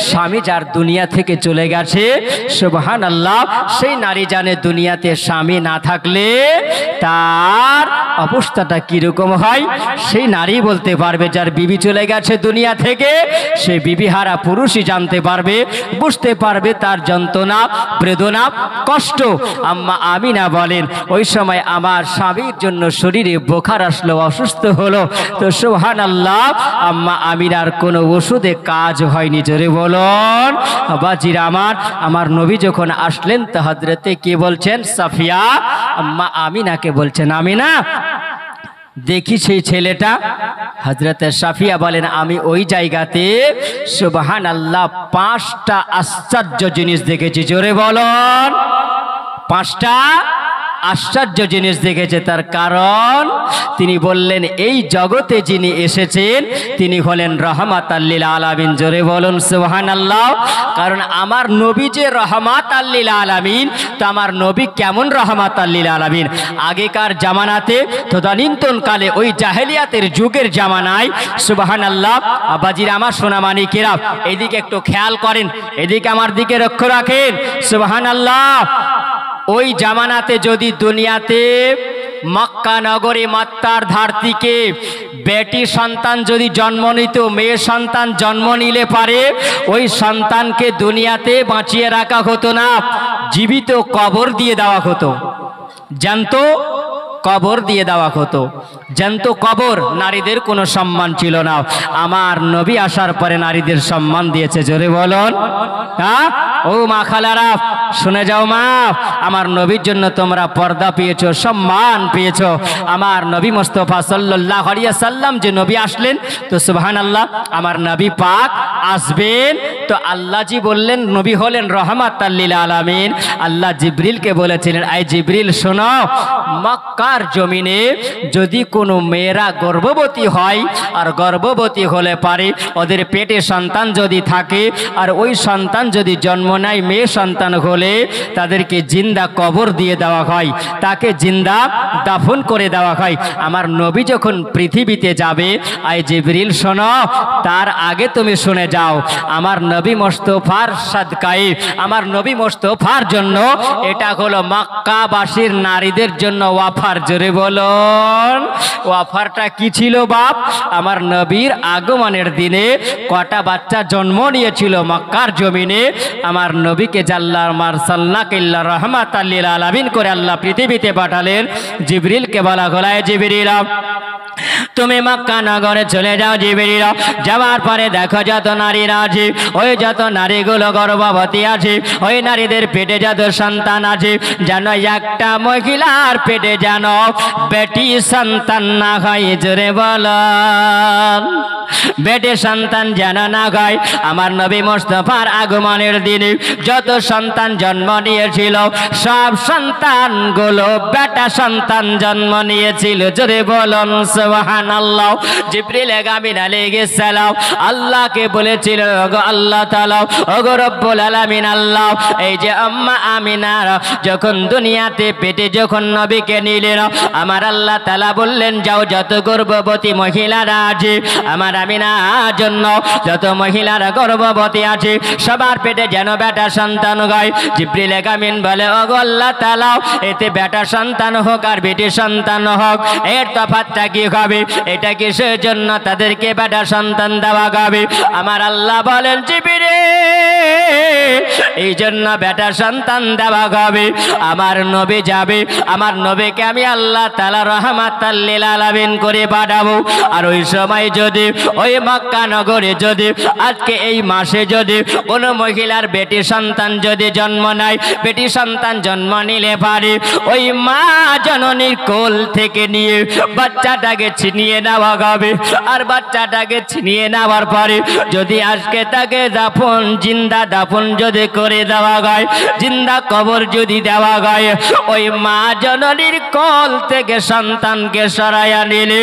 স্বামী যার দুনিয়া থেকে চলে গেছে সুবহানাল্লাহ সেই নারী জানে দুনিয়াতে স্বামী না থাকলে তার অবস্থাটা কিরকম হয় সেই নারী বলতে পারবে যার বিবি চলে গেছে দুনিয়া থেকে সেই বিবি হারা পুরুষই জানতে পারবে বুঝতে পারবে তার যন্ত্রণা বেদনা কষ্ট আম্মা আমিনা বলেন ওই সময় আমার স্বামীর জন্য শরীরে বোখার আসলো অসুস্থ হলো তো সুবহানাল্লাহ আম্মা আমিনার কোনো ওষুধে কাজ হয়নি জোরে বলুন বাজির আমার নবী যখন আসলেন তো হযরতে কে বলছেন সাফিয়া আম্মা আমিনাকে বলছেন আমিনা দেখি সেই ছেলেটা হযরতে সাফিয়া বলেন আমি ওই জায়গাতে সুবহানাল্লাহ 5টা আশ্চর্য জিনিস দেখেছি জোরে বলুন 5টা আশ্চর্য জিনিস দেখেছে তার কারণ তিনি বললেন এই জগতে যিনি এসেছেন তিনি হলেন রহমাতাল লিল আলামিন জোরে বলুন সুবহানাল্লাহ কারণ আমার নবী যে রহমাতাল লিল আলামিন তো আমার নবী কেমন রহমাতাল লিল আলামিন আগেকার জামানাতে তদানীন্তন কালে ওই জাহেলিয়াতের যুগের জামানায় সুবহানাল্লাহ আবাজির আমার সোনামানিকেরা এদিকে একটু খেয়াল করেন এদিকে আমার দিকে লক্ষ্য রাখেন সুবহানাল্লাহ ওই জামানাতে যদি দুনিয়াতে মক্কা নগরী মাত্তার ধারতিকে বেটি সন্তান যদি জন্ম নিত মেয়ে সন্তান জন্ম নিলে পারে ওই সন্তানকে দুনিয়াতে বাঁচিয়ে রাখা হতো না জীবিত কবর দিয়ে দেওয়া হতো জানতো কবর দিয়ে দেওয়া হতো জানতো কবর নারীদের কোনো সম্মান ছিল না আমার নবী আসার পরে নারীদের সম্মান দিয়েছে জোরে বলুন হ্যাঁ ও মা খালারা শুনে যাও মা আমার নবীর জন্য তোমরা পর্দা পেয়েছো সম্মান পেয়েছো আমার নবী মুস্তাফা সাল্লাল্লাহু আলাইহি ওয়াসাল্লাম যে নবী আসলেন তো সুবহানাল্লাহ আমার নবী পাক আসবেন তো আল্লাহ জি বললেন নবী হলেন রহমাতাল লিল আলামিন আল্লাহ জিবরিলকে বলেছিলেন আই জিবরিল শোনো মক্কার জমিনে যদি কোনো মেয়েরা গর্ভবতী হয় আর গর্ভবতী হলে পারে ওদের পেটে সন্তান যদি থাকে আর ওই সন্তান যদি জন্ম নেয় মেয়ে সন্তান হলে তাদেরকে জিন্দা কবর দিয়ে দেওয়া হয় তাকে জিন্দা দাফন করে দেওয়া হয় আমার নবী যখন পৃথিবীতে যাবে আই জিবরিল শোনো তার আগে তুমি শুনে যাও আমার নবী মুস্তাফার সাদকায়ে আমার নবী মুস্তাফার জন্য এটা হলো মক্কাবাসীর নারীদের জন্য ওয়াফার জোরে বলুন ওয়াফারটা কি ছিল বাপ আমার নবীর আগমনের দিনে কটা বাচ্চা জন্ম নিয়েছিল মক্কার জমিনে আমার নবীকে জাল্লার মারসালনাকা ইল্লা রাহমাতাল লিল আলামিন করে আল্লাহ পৃথিবীতে পাঠালেন জিবরিলকে বলা হলো জিবরিল তুমি মক্কা নগরে চলে যাও জিবরিল। যাওয়ার পরে দেখো যত নারীরা আছে, ওই যত নারীগুলো গর্ভবতী আছে, ওই নারীদের পেটে যত সন্তান আছে, যেন একটা মহিলার পেটে যেন বেটি সন্তান না হয়। জোরে বলেন, বেটি সন্তান যেন না হয়। আমার নবী মুস্তাফার আগমনের দিনে যত সন্তান জন্ম নিয়েছিল, সব সন্তানগুলো বেটা সন্তান জন্ম নিয়েছিল। জোরে বলুন সুবহানাল্লাহ। জিবরিল আমিন আলাইহিস সালাম আল্লাহকে বলেছিল, ওগো আল্লাহ তাআলা, ওগো রব্বুল আলামিন আল্লাহ, এই যে আম্মা আমিনার যখন দুনিয়াতে পেটে যখন নবীকে নিলেন, আমার আল্লাহ তাআলা বললেন, যাও যত গর্ভবতী মহিলারা আছে, আমার আমিনার জন্য যত মহিলারা গর্ভবতী আছে, সবার পেটে যেন বেটা সন্তান হয়। জিবরিল আমিন বলে, ওগো আল্লাহ তাআলা, এতে বেটা সন্তান হোক আর বেটি সন্তান হোক, এর তফাৎটা কি হবে? এটা কিসের জন্য তাদেরকে বেটা সন্তান দেওয়া হবে? আমার আল্লাহ বলেন, জিবরিল, এই জন্য বেটা সন্তান দেওয়া হবে। আমার নবী যাবে, আমার নবীকে আমি আল্লাহ তাআলা রাহমাতাল লিল আলামিন করে পাঠাবো। আর ওই সময় যদি ওই মক্কা নগরে যদি আজকে এই মাসে যদি কোনো মহিলার বেটি সন্তান যদি জন্ম নেয়, বেটি সন্তান জন্ম নিলে পারে ওই মা জননীর কোল থেকে নিয়ে বাচ্চাটাকে ছিনিয়ে নেওয়া হবে। আর বাচ্চাটাকে ছিনিয়ে নেওয়ার পরে যদি আজকে তাকে দাফন, জিন্দা দাফন যদি করে দেওয়া হয়, জিন্দা কবর যদি দেওয়া হয়, ওই মা জননীর কোল থেকে সন্তানকে সরাইয়া নিলে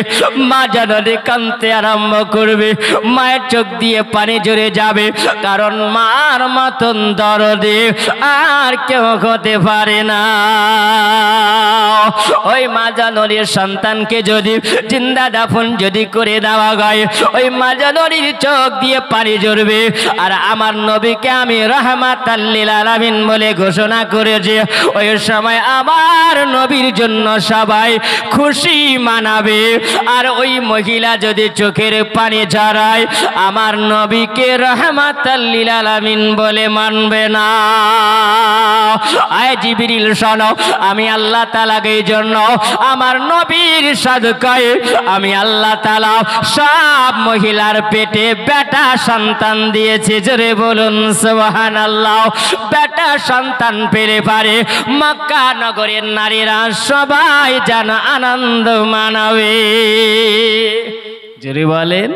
মা জননী কাঁদতে আরম্ভ করবে, মায়ের চোখ দিয়ে পানি ঝরে যাবে। কারণ মার মতন দরদি আর কেউ হতে পারে না। ওই মা জননীর সন্তানকে যদি জিন্দা দাফন যদি করে দেওয়া হয়, ওই মা জননীর চোখ দিয়ে পানি ঝরবে। আর আমার নবীকে আমি রাহমাতাল লিল আলামিন বলে ঘোষণা করেছি। ওই সময় আমার নবীর জন্য সবাই খুশি মানাবে। আর ওই মহিলা যদি চোখের পানি ঝরায়, আমার নবীকে রাহমাতাল লিল আলামিন বলে মানবে না। আয় জিবরিল শোনো, আমি আল্লাহ তাআলাকে এই জন্য আমার নবীর সাদকায়ে আমি আল্লাহ তাআলা সব মহিলার পেটে বেটা সন্তান দিয়েছি। জোরে বলুন সুবহানাল্লাহ। বেটা সন্তান পেলে পারে মক্কা নগরের নারীরা সবাই যেন আনন্দ মানাবে। জোরে বলেন।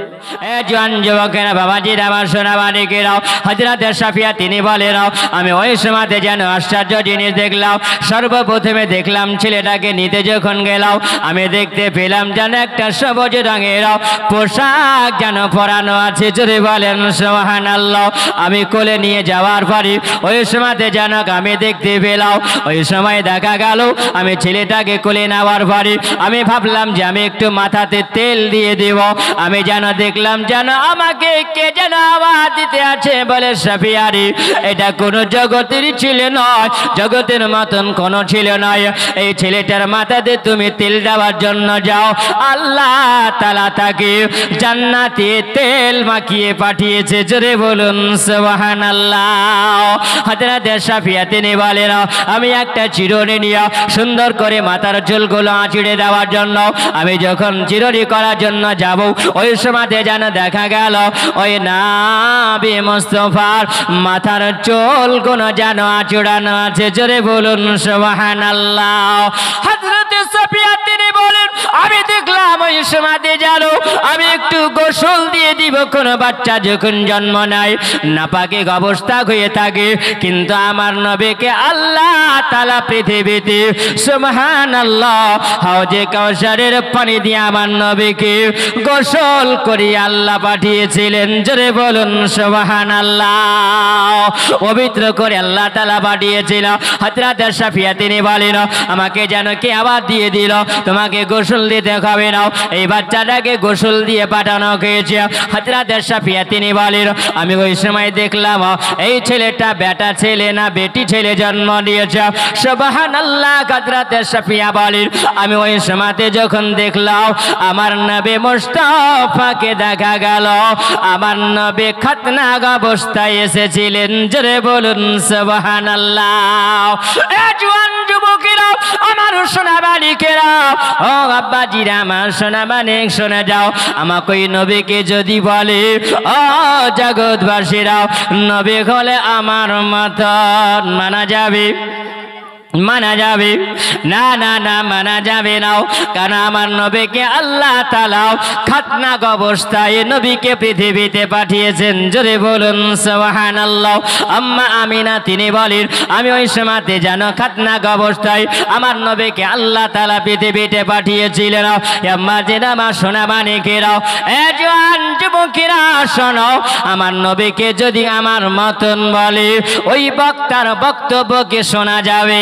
জোয়ান যুবকেরা, বাবাজিরা, আমার সোনা মানিকেরাও, হযরত সাফিয়া তিনি বলেন, আমি ওই সময়তে যেন আশ্চর্য জিনিস দেখলাম। সর্বপ্রথমে দেখলাম ছেলেটাকে নিতে যখন গেলাম, আমি দেখতে পেলাম যেন একটা সবুজ রঙের পোশাক যেন পরানো আছে। জোরে বলেন সুবহানাল্লাহ। আমি কোলে নিয়ে যাওয়ার পরে ওই সময়তে যেন আমি দেখতে পেলাম, ওই সময় দেখা গেল আমি ছেলেটাকে কোলে নেওয়ার পরে আমি ভাবলাম যে আমি একটু মাথাতে তেল দিয়ে দেব। আমি যেন দেখলাম যেন আমাকে কে যেন আওয়াজ দিতে আছে, বলে, সাফিয়ারি, এটা কোন জগতের ছেলে নয়, জগতের মতন কোন ছেলে নয়। এই ছেলেটার মাথাতে তুমি তেল দেওয়ার জন্য যাও, আল্লাহ তাআলা তাকে জান্নাতে তেল মাখিয়ে পাঠিয়েছে। জোরে বলুন সুবহানাল্লাহ। হযরত সাফিয়া তিনি বলেন, আমি একটা চিরুনি নিয়ে সুন্দর করে মাথার চুলগুলো আঁচড়ে দেওয়ার জন্য আমি যখন চিরুনি করার জন্য যাব, ওই সময়তে যেন দেখা গেল ওই নবী মুস্তাফার মাথার চুলগুলো যেন আঁচড়ানো আছে। জোরে বলুন সুবহানাল্লাহ। হযরত সাফিয়া তিনি বলেন, আমি দেখলাম ওই সময়তে যেন আমি একটু গোসল দিয়ে দিব। কোন বাচ্চা যখন জন্ম নেয় নাপাকে অবস্থা হয়ে থাকে, কিন্তু আমার নবীকে আল্লাহ তাআলা পৃথিবীতে সুবহানাল্লাহ হাউজে কাউসারের পানি দিয়ে আমার নবীকে গোসল করিয়ে আল্লাহ পাঠিয়েছিলেন। জোরে বলুন সুবহানাল্লাহ। পবিত্র করে আল্লাহ তাআলা পাঠিয়েছিল। হযরত সাফিয়া তিনি বলেন, আমাকে যেন কে আবার দিয়ে দিল, তোমাকে গোসল দিতে হবে না, এই বাচ্চাটাকে গোসল দিয়ে পাঠানো হয়েছে। হযরত সাফিয়া তিনি বলেন, আমি ওই সময় দেখলাম এই ছেলেটা বেটা ছেলে না বেটি ছেলে জন্ম নিয়েছে। সুবহানাল্লাহ। হযরত সাফিয়া বলেন, আমি ওই সময়তে যখন দেখলাম আমার নবী মুস্তাফাকে দেখা গেল, আমার নবী খাতনা অবস্থায় এসেছিলেন। জোরে বলুন সুবহানাল্লাহ। যুবকেরা, আমার সোনা বালিকেরা, ও আব্বাজিরা, আমার সোনা মানিক শোনা যাও, আমাকে ওই নবীকে যদি বলে, ও জগৎবাসীরা, নবী হলে আমার মতন মানা যাবে? মানা যাবে না? না না, মানা যাবে না। কারণ আমার নবীকে আল্লাহ তাআলা খাতনাক অবস্থায় নবীকে পৃথিবীতে পাঠিয়েছেন। জোরে বলুন সুবহানাল্লাহ। আম্মা আমিনা তিনি বলেন, আমি ওই সময়তে যেন খাতনাক অবস্থায় আমার নবীকে আল্লাহ তাআলা পৃথিবীতে পাঠিয়েছিলেন। আম্মা যেন আমার সোনা মানিকেরা, এ জওয়ান যুবকেরা শোনো, আমার নবীকে যদি আমার মতন বলে, ওই বক্তার বক্তব্যকে শোনা যাবে,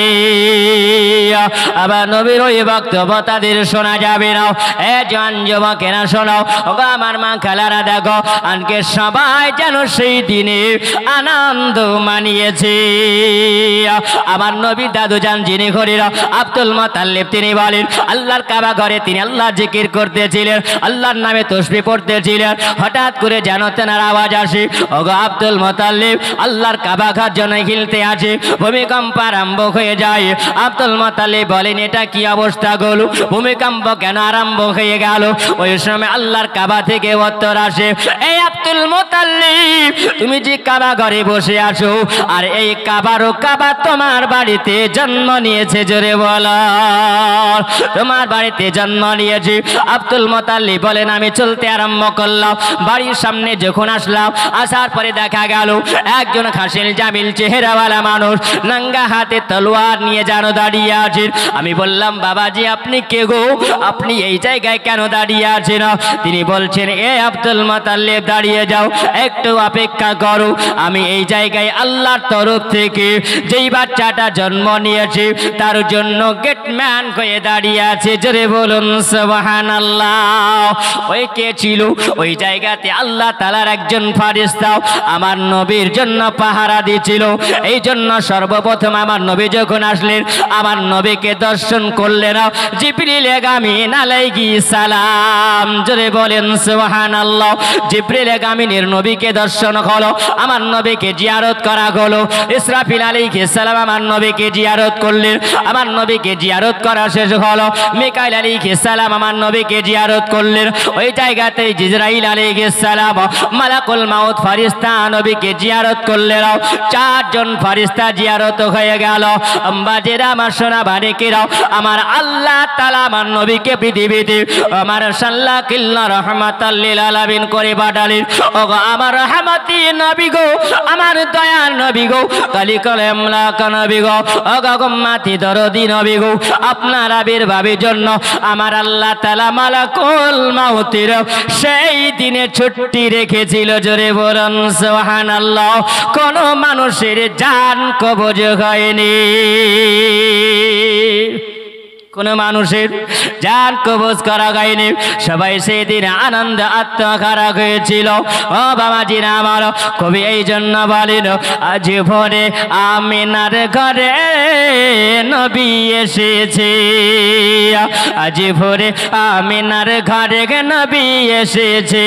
আবার নবীর ওই বক্তব্য তাদের শোনা যাবে না। এ জওয়ান যুবকেরা শোনো, ওগো আমার মা খালারা, দেখো আজকে সবাই যেন সেই দিনে আনন্দ মানিয়েছে। আমার নবীর দাদু জান যিনি ঘরের আব্দুল মুত্তালিব তিনি বলেন, আল্লাহর কাবা ঘরে তিনি আল্লাহ জিকির করতেছিলেন, আল্লাহর নামে তাসবিহ পড়তেছিলেন। হঠাৎ করে যেন তেনার আওয়াজ আসে, ওগো আব্দুল মুত্তালিব, আল্লাহর কাবা ঘর যেন হিলতে আছে, ভূমিকম্প আরম্ভ হয়ে যায়। আব্দুল মুত্তালিব বলেন, এটা কি অবস্থা গেল, ভূমিকম্প কেন আরম্ভ হয়ে গেল? ওই সময় আল্লাহর কাবা থেকে উত্তর আসে, এই আব্দুল মুত্তালিব, তুমি যে কাবা ঘরে বসে আছো, আর এই কাবারও কাবা তোমার বাড়িতে জন্ম নিয়েছে। জোরে বলো, তোমার বাড়িতে জন্ম নিয়েছে। আব্দুল মুত্তালিব বলেন, আমি চলতে আরম্ভ করলাম, বাড়ির সামনে যখন আসলাম, আসার পরে দেখা গেল একজন খাসিল জামিল চেহারাওয়ালা মানুষ নাঙ্গা হাতে তলোয়ার নিয়ে যেন দাঁড়িয়ে আছেন। আমি বললাম, বাবাজি আপনি কে গো, আপনি এই জায়গায় কেন দাঁড়িয়ে আছেন? তিনি বলছেন, এ আব্দুল মুত্তালিব দাঁড়িয়ে যাও, একটু অপেক্ষা করো, আমি এই জায়গায় আল্লাহর তরফ থেকে যেই বাচ্চাটা জন্ম নিয়েছে তার জন্য গেটম্যান হয়ে দাঁড়িয়ে আছে। জোরে বলুন সুবহানাল্লাহ। ওই কে ছিল? ওই জায়গাতে আল্লাহ তাআলার একজন ফেরেশতা আমার নবীর জন্য পাহারা দিয়েছিল। এই জন্য সর্বপ্রথম আমার নবী যখন আসলেন, আমার নবীকে দর্শন করলেন জিবরিল আমিন আলাইহিস সালাম। জোরে বলেন সুবহানাল্লাহ। জিবরিল আমিনের নবীকে দর্শন হলো, আমার নবীকে জিয়ারত করা হলো। ইসরাফিল আলাইহিস সালাম আমার নবীকে জিয়ারত করলেন, আমার নবীকে জিয়ারত করা শেষ হলো। মিকাইল আলাইহিস সালাম আমার নবীকে জিয়ারত করলেন। ওই জায়গাতে জিবরাইল আলাইহিস সালাম মালাকুল মাউত ফেরেশতা নবীকে জিয়ারত করলেন। চারজন ফেরেশতা জিয়ারত হয়ে গেল। আম্বাজেরা, আমার সোনা বানিকেরা, আমার আল্লাহ তাআলা আমার নবীকে পৃথিবীতে আমার সাল্লাল্লাহু রাহমাতাল লিল আলামিন করে পাঠালেন। ওগো আমার রহমতি নবী গো, আমার দয়ার নবী গো, কালিকাল আমলাক নবী গো, ওগো উম্মতি দরদি নবী গো, আপনার আবির্ভাবের জন্য আমার আল্লাহ তাআলা মালাকুল মাউতের সেই দিনে ছুটি রেখেছিল। জোরে বলুন সুবহানাল্লাহ। কোন মানুষের জান কবজ হয়নি, কোন মানুষের জান কবজ করা হয়নি। সবাই সেদিন আনন্দ আত্মহারা হয়েছিল। ও বাবাজিরা আমার, কবি এই জন্য বলেন, আজ ভোরে আমিনার ঘরে নবী এসেছে, আজ ভোরে আমিনার ঘরে নবী এসেছে।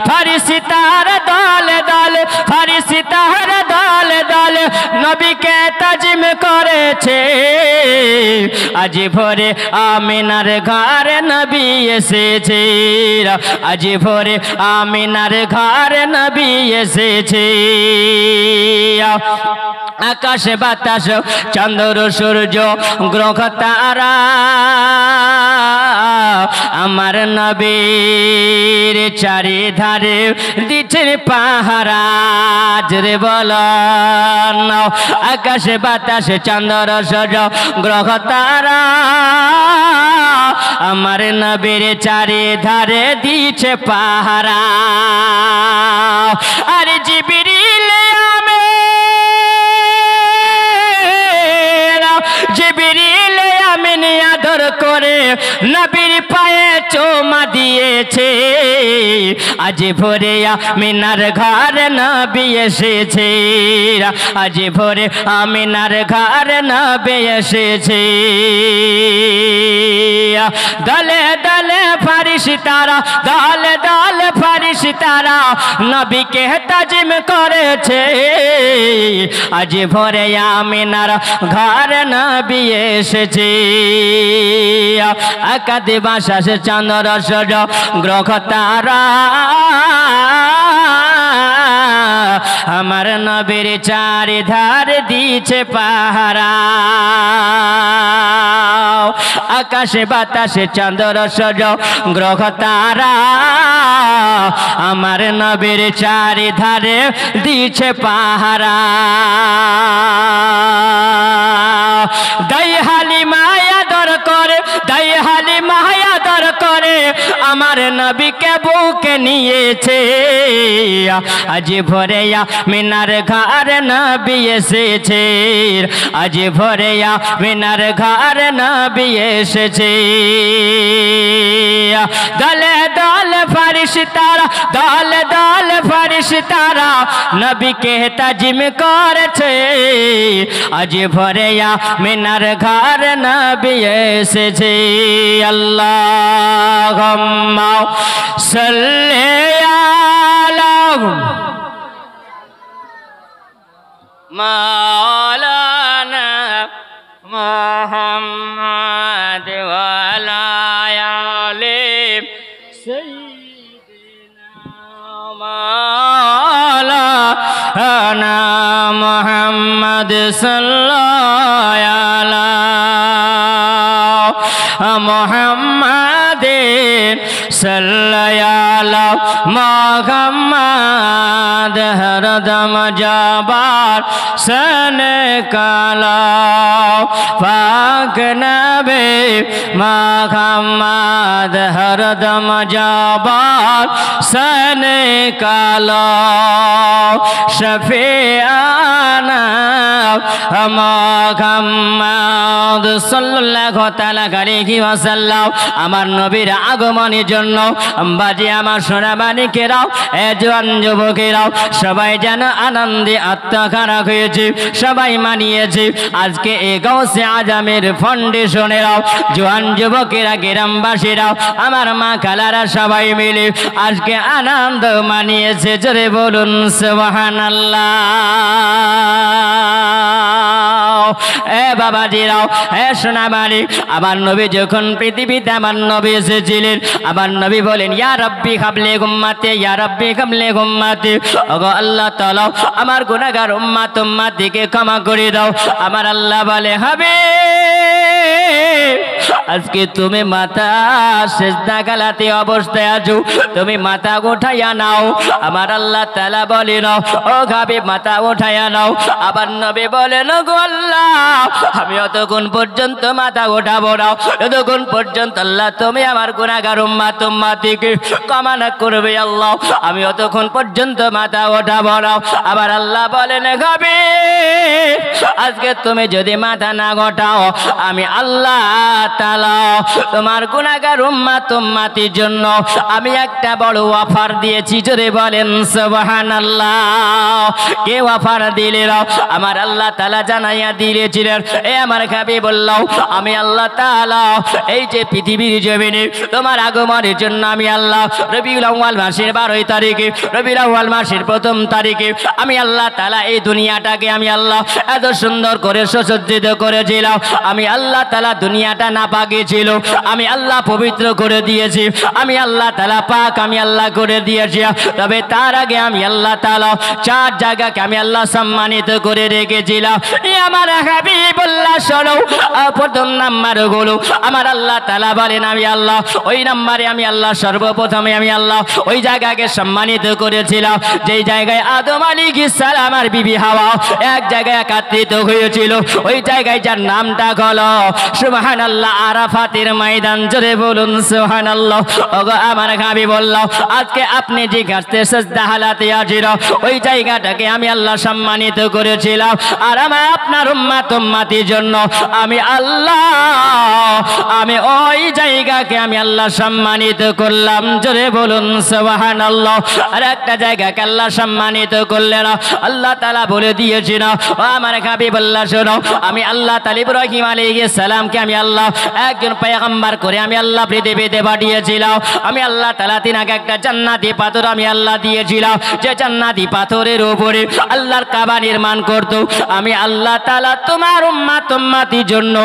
ফেরেশতার দলে দলে, ফেরেশতার দলে দলে নবীকে তাজিম করেছে। আজ ভোরে আমিনার ঘরে নবী এসেছে, আজ ভোরে আমিনার ঘরে নবী এসেছে। আকাশ বাতাস চন্দ্র সূর্য গ্রহ তারা আমার নবীর চারিধারে দিচ্ছেন পাহারা। জোরে বলেন, আকাশ বাতাস চন্দ্র সূর্য গ্রহ তারা আমার নবীর চারিধারে দিচ্ছে পাহারা। আর জিবরিল আমিন, জিবরিল আমিন আদর করে নবীর পায়ে চুমা দিয়েছে আজ ভোরে আমিনার ঘর নবী এসেছে আজ ভোরে আমিনার ঘর নবী এসেছে দলে দলে ফারিস্তারা দলে দলে ফারিস্তারা নবীকে তাজিম করেছে আজ ভোরে আমিনার ঘর নবী এসেছে আকাশে বাতাসে চন্দ্র সূর্য গ্রহ তারা আমার নবীর চারিধার দিছে পাহারা আকাশে বাতাসে চন্দ্র সূর্য গ্রহ তারা আমার নবীর চারিধারে দিছে পাহারা দাই হালিমা আদর করে দাই হালিমা আদর করে আমার নবীকে বুকে নিয়েছে আজ ভোরে আমিনার ঘর নবী এসেছে আজ ভোরে আমিনার ঘর নবী এসেছে দলে দলে ফারিস্তারা দলে দলে ফারিস্তারা নবীকে তাজিম করেছে আজ ভোরে আমিনার ঘর নবী এসেছে আল্লাহুম্মা সাল্লি আলা মাওলানা মুহাম্মদ ওয়া আলা আলি সাইয়্যিদিনা মাওলানা মুহাম্মদ সাল্লাল্লাহু আলা মুহাম্মাদিন সাল্লাল্লাহু মুহাম্মদ হরদম জবার সনে কালা পাক নবী মুহাম্মদ হরদম জবার সনে কালা শফিআনা মুহাম্মদ সাল্লাল্লাহু তাআলা আলাইহি ওয়াসাল্লাম আমার নবীর আগমনের জন্য বাজি আমার সোনামানিকেরাও এ জওয়ান যুবকেরাও সবাই যেন আনন্দে আত্মখানা হয়েছে সবাই মানিয়েছে আজকে এই গাউসে আজমের ফাউন্ডেশনেরাও জওয়ান যুবকেরা গ্রামবাসীরাও আমার মা খালারা সবাই মিলে আজকে আনন্দ মানিয়েছে জোরে বলুন সুবহানাল্লাহ এ বাবাজিরাও এ সোনামানি আমার নবী যখন পৃথিবীতে আমার নবী এসেছিলেন আমার নবী বলেন ইয়া রাব্বি হাবলি উম্মতি ইয়া রাব্বি হাবলি উম্মতি ওগো আল্লাহ তাআলা আমার গুনাহগার উম্মত উম্মতিকে ক্ষমা করে দাও আমার আল্লাহ বলে হবে আজকে তুমি মাথা সিজদা গালাতে অবস্থায় আছো তুমি মাথা উঠাইয়া নাও আমার আল্লাহ তাআলা বলেন ও গাবে মাথা উঠাইয়া নাও আবার নবী বলেন গো আল্লাহ আমি অতক্ষণ পর্যন্ত মাথা উঠাবো না যতক্ষণ পর্যন্ত আল্লাহ তুমি আমার গুনাহগার উম্মত উম্মতিকে ক্ষমা না করবে আল্লাহ আমি অতক্ষণ পর্যন্ত মাথা উঠাবো না আবার আল্লাহ বলেন গাবে আজকে তুমি যদি মাথা না উঠাও আমি আল্লাহ তাআলা তোমার গুনাহগার উম্মত উম্মতির জন্য আমি একটা বড় অফার দিয়েছি জোরে বলেন সুবহানাল্লাহ কে অফার দিলেন আমার আল্লাহ তাআলা জানাইয়া দিয়েছিলেন এ আমার হাবিবুল্লাহ আমি আল্লাহ তাআলা এই যে পৃথিবীর জমিনে তোমার আগমনের জন্য আমি আল্লাহ রবিউল আউয়াল মাসের 12 তারিখে রবিউল আউয়াল মাসের 1ম তারিখে আমি আল্লাহ তাআলা এই দুনিয়াটাকে আমি আল্লাহ এত সুন্দর করে সুসজ্জিত করেছিলাম আমি আল্লাহ তাআলা দুনিয়াটা না পাকিয়েছিল আমি আল্লাহ পবিত্র করে দিয়েছি আমি আল্লাহ তাআলা পাক আমি আল্লাহ করে দিয়েছি তবে তার আগে আমি আল্লাহ তাআলা 4 জায়গাকে আমি আল্লাহ সম্মানিত করে রেখেছিলাম এই আমার হাবিবুল্লাহ শোনো প্রথম নাম্বার হলো আমার আল্লাহ তাআলা বলেন আমি আল্লাহ ওই নম্বরে আমি আল্লাহ সর্বপ্রথমে আমি আল্লাহ ওই জায়গাকে সম্মানিত করেছিলাম যেই জায়গায় আদম আলাইহিস সালাম আর বিবি হাওয়া এক জায়গায় একত্রিত হয়েছিল ওই জায়গায় যার নামটা হলো সুবহানাল্লাহ আরাফাতের ময়দান, জোরে বলুন সুবহানাল্লাহ। ওগো আমার হাবিব বলল, আজকে আপনি যে গাছতে সিজদা হালাতে আছেন ওই জায়গাটাকে আমি আল্লাহ সম্মানিত করেছিলাম, আর আমার আপনার উম্মতের জন্য আমি আল্লাহ ওই জায়গাকে আমি আল্লাহ সম্মানিত করলাম, জোরে বলুন সুবহানাল্লাহ। আর একটা জায়গাকে আল্লাহ সম্মানিত করলেন, আল্লাহ তাআলা বলে দিয়েছেন, ও আমার হাবিব আল্লাহ শোনো, আমি আল্লাহ তাআলা ইব্রাহিম আলাইহিস সালামকে আমি আল্লাহ একজন পয়গম্বর করে আমি আল্লাহ পৃথিবীতে পাঠিয়েছিলাম। আমি আল্লাহ তাআলা তিনাকে একটা জান্নাতি পাথর আমি আল্লাহ দিয়েছিলাম, যে জান্নাতি পাথরের উপরে আল্লাহর কাবা নির্মাণ করত। আমি আল্লাহ তাআলা তোমার উম্মতির জন্য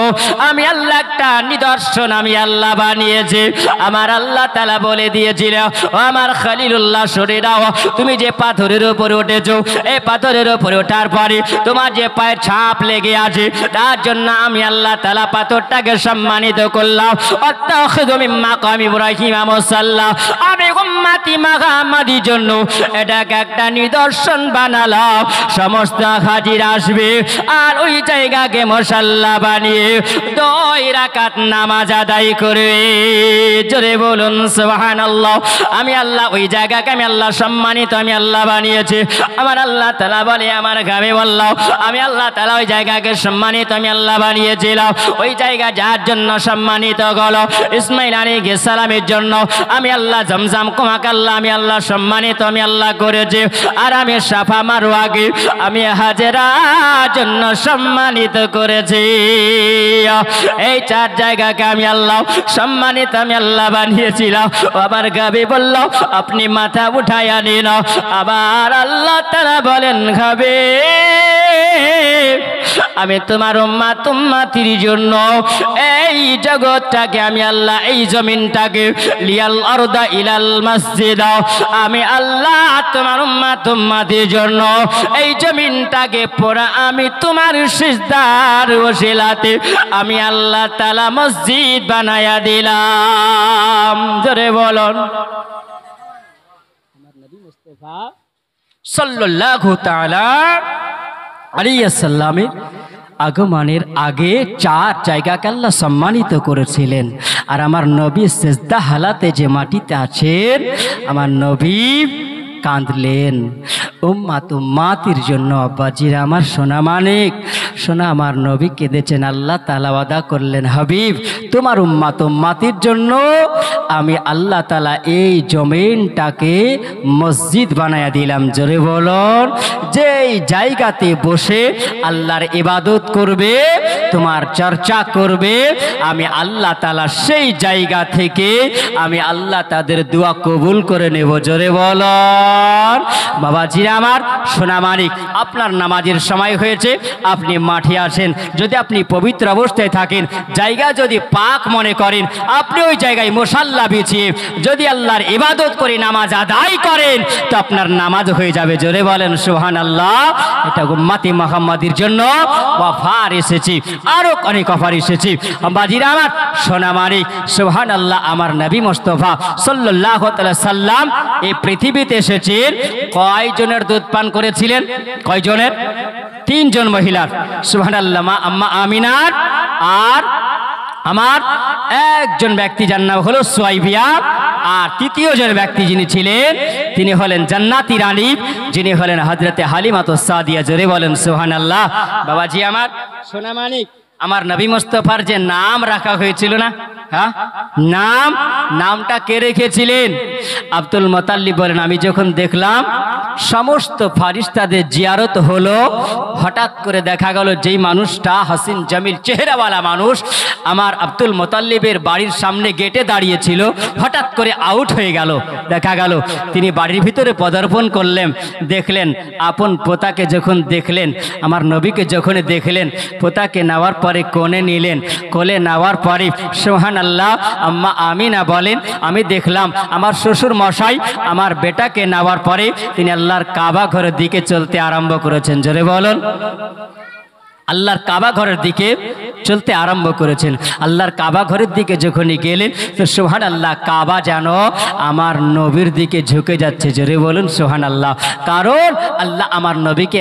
আমি আল্লাহ একটা নিদর্শন আমি আল্লাহ বানিয়েছি। আমার আল্লাহ তাআলা বলে দিয়েছিল, ও আমার খলিলুল্লাহ সরে দাও, তুমি যে পাথরের উপরে উঠেছো, এই পাথরের উপরে ওঠার পরে তোমার যে পায়ের ছাপ লেগে আছে, তার জন্য আমি আল্লাহ তাআলা পাথরটাকে সম্মানিত করলাম। আত্তাখিযু মিন মাকামি ইব্রাহিম মুসাল্লা, আমি উম্মতি মুহাম্মাদির জন্য এটাকে একটা নিদর্শন বানালাম। সমস্ত হাজির আসবে আর ওই জায়গাকে মুসাল্লা বানিয়ে 2 রাকাত নামাজ আদায় করবে, জোরে বলুন সুবহানাল্লাহ। আমি আল্লাহ ওই জায়গাকে আমি আল্লাহ সম্মানিত আমি আল্লাহ বানিয়েছি। আমার আল্লাহ তাআলা বলে, আমার গাবে বললাম, আমি আল্লাহ তাআলা ওই জায়গাকে সম্মানিত আমি আল্লাহ বানিয়েছিলাম। ওই জায়গা যার জন্য সম্মানিত হলো, ইসমাইল আলাইহিস সালামের জন্য আমি আল্লাহ জমজম কুয়াকে আল্লাহ আমি আল্লাহ সম্মানিত আমি আল্লাহ করেছি। আর আমি সাফা মারওয়াকে আমি হাজেরার জন্য সম্মানিত করেছি। এই 4 জায়গাকে আমি আল্লাহ সম্মানিত আমি আল্লাহ বানিয়েছিলাম। আবার গাবি বলল, আপনি মাথা উঠায়া নিন। আবার আল্লাহ তাআলা বলেন, গাবি আমি তোমার উম্মতির জন্য এই জগৎটাকে আমি আল্লাহ এই জমিনটাকে লিয়াল আরদা ইলাল মসজিদ, আমি আল্লাহ তোমার উম্মতির জন্য এই জমিনটাকে পুরা আমি তোমার সিজদার ওসিলাতে আমি আল্লাহ তাআলা মসজিদ বানায়া দিলাম, জোরে বলুন। আমার নবী মুস্তাফা সাল্লাল্লাহু তাআলা আলাইহি সাল্লামের আগমনের আগে 4 জায়গাকে আল্লাহ সম্মানিত করেছিলেন। আর আমার নবী সিজদা হালাতে যে মাটিতে আছেন, আমার নবী কাঁদলেন উম্মতির জন্য। আব্বাজিরা আমার সোনা মানিক, সোনা আমার নবী কেঁদেছেন। আল্লাহ তাআলা ওয়াদা করলেন, হাবিব তোমার উম্মতির জন্য আমি আল্লাহ তাআলা এই জমিনটাকে মসজিদ বানায়া দিলাম, জোরে বলুন। যেই জায়গাতে বসে আল্লাহর ইবাদত করবে, তোমার চর্চা করবে, আমি আল্লাহ তাআলা সেই জায়গা থেকে আমি আল্লাহ তাদের দোয়া কবুল করে নেব, জোরে বলুন। বাবাজিরা আমার সোনা মানিক, আপনার নামাজের সময় হয়েছে, আপনি মাঠে আসেন। যদি আপনি পবিত্র অবস্থায় থাকেন, জায়গা যদি পাক মনে করেন, আপনি ওই জায়গায় মুসাল্লা বিছিয়ে যদি আল্লাহর ইবাদত করে নামাজ আদায় করেন, তো আপনার নামাজ হয়ে যাবে, জোরে বলেন সুবহানাল্লাহ। এটা উম্মতি মুহাম্মাদির জন্য অফার এসেছে, আরো অনেক অফার এসেছে। বাবাজিরা আমার সোনা মানিক, সুবহানাল্লাহ। আমার নবী মুস্তাফা সাল্লাল্লাহু আলাইহি সাল্লাম এই পৃথিবীতে এসেছেন, কয়জনের দুধ পান করেছিলেন? কয়জনের? 3 জন মহিলার, সুবহানাল্লাহ। মা আম্মা আমিনার আর আমার একজন ব্যক্তি যার নাম হলো সুয়াইবিয়া। আর তৃতীয় জন ব্যক্তি যিনি ছিলেন, তিনি হলেন জান্নাতি রানী, যিনি হলেন হযরতে হালিমাতুস সাদিয়া, জোরে বলেন সুবহানাল্লাহ। বাবাজি আমার সোনা মানিক, আমার নবী মুস্তাফার যে নাম রাখা হয়েছিল না, হ্যাঁ, নামটা কে রেখেছিলেন? আব্দুল মুতাল্লিব বলেন, আমি যখন দেখলাম সমস্ত ফারিস্তাদের জিয়ারত হলো, হঠাৎ করে দেখা গেল যেই মানুষটা হাসিন জামিল চেহারাওয়ালা মানুষ আমার আব্দুল মুতাল্লিবের বাড়ির সামনে গেটে দাঁড়িয়েছিল, হঠাৎ করে আউট হয়ে গেল। দেখা গেল তিনি বাড়ির ভিতরে পদার্পণ করলেন, দেখলেন আপন পোতাকে যখন দেখলেন, আমার নবীকে যখন দেখলেন, পোতাকে নেওয়ার পরে কোলে নিলেন। কোলে নেওয়ার পরে সুবহানাল্লাহ আম্মা আমিনা বলেন, আমি দেখলাম আমার শ্বশুর মশাই আমার বেটাকে নেওয়ার পরে তিনি আল্লাহর কাবা ঘরের দিকে চলতে আরম্ভ করেছেন, জোরে বলুন। আল্লাহর কাবা ঘরের দিকে চলতে আরম্ভ করেছেন। আল্লাহর কাবা ঘরের দিকে যখনই গেলেন তো সুবহানাল্লাহ, কাবা যেন আমার নবীর দিকে ঝুঁকে যাচ্ছে। জোরে বলুন সুবহানাল্লাহ। কারণ আল্লাহ আমার নবীকে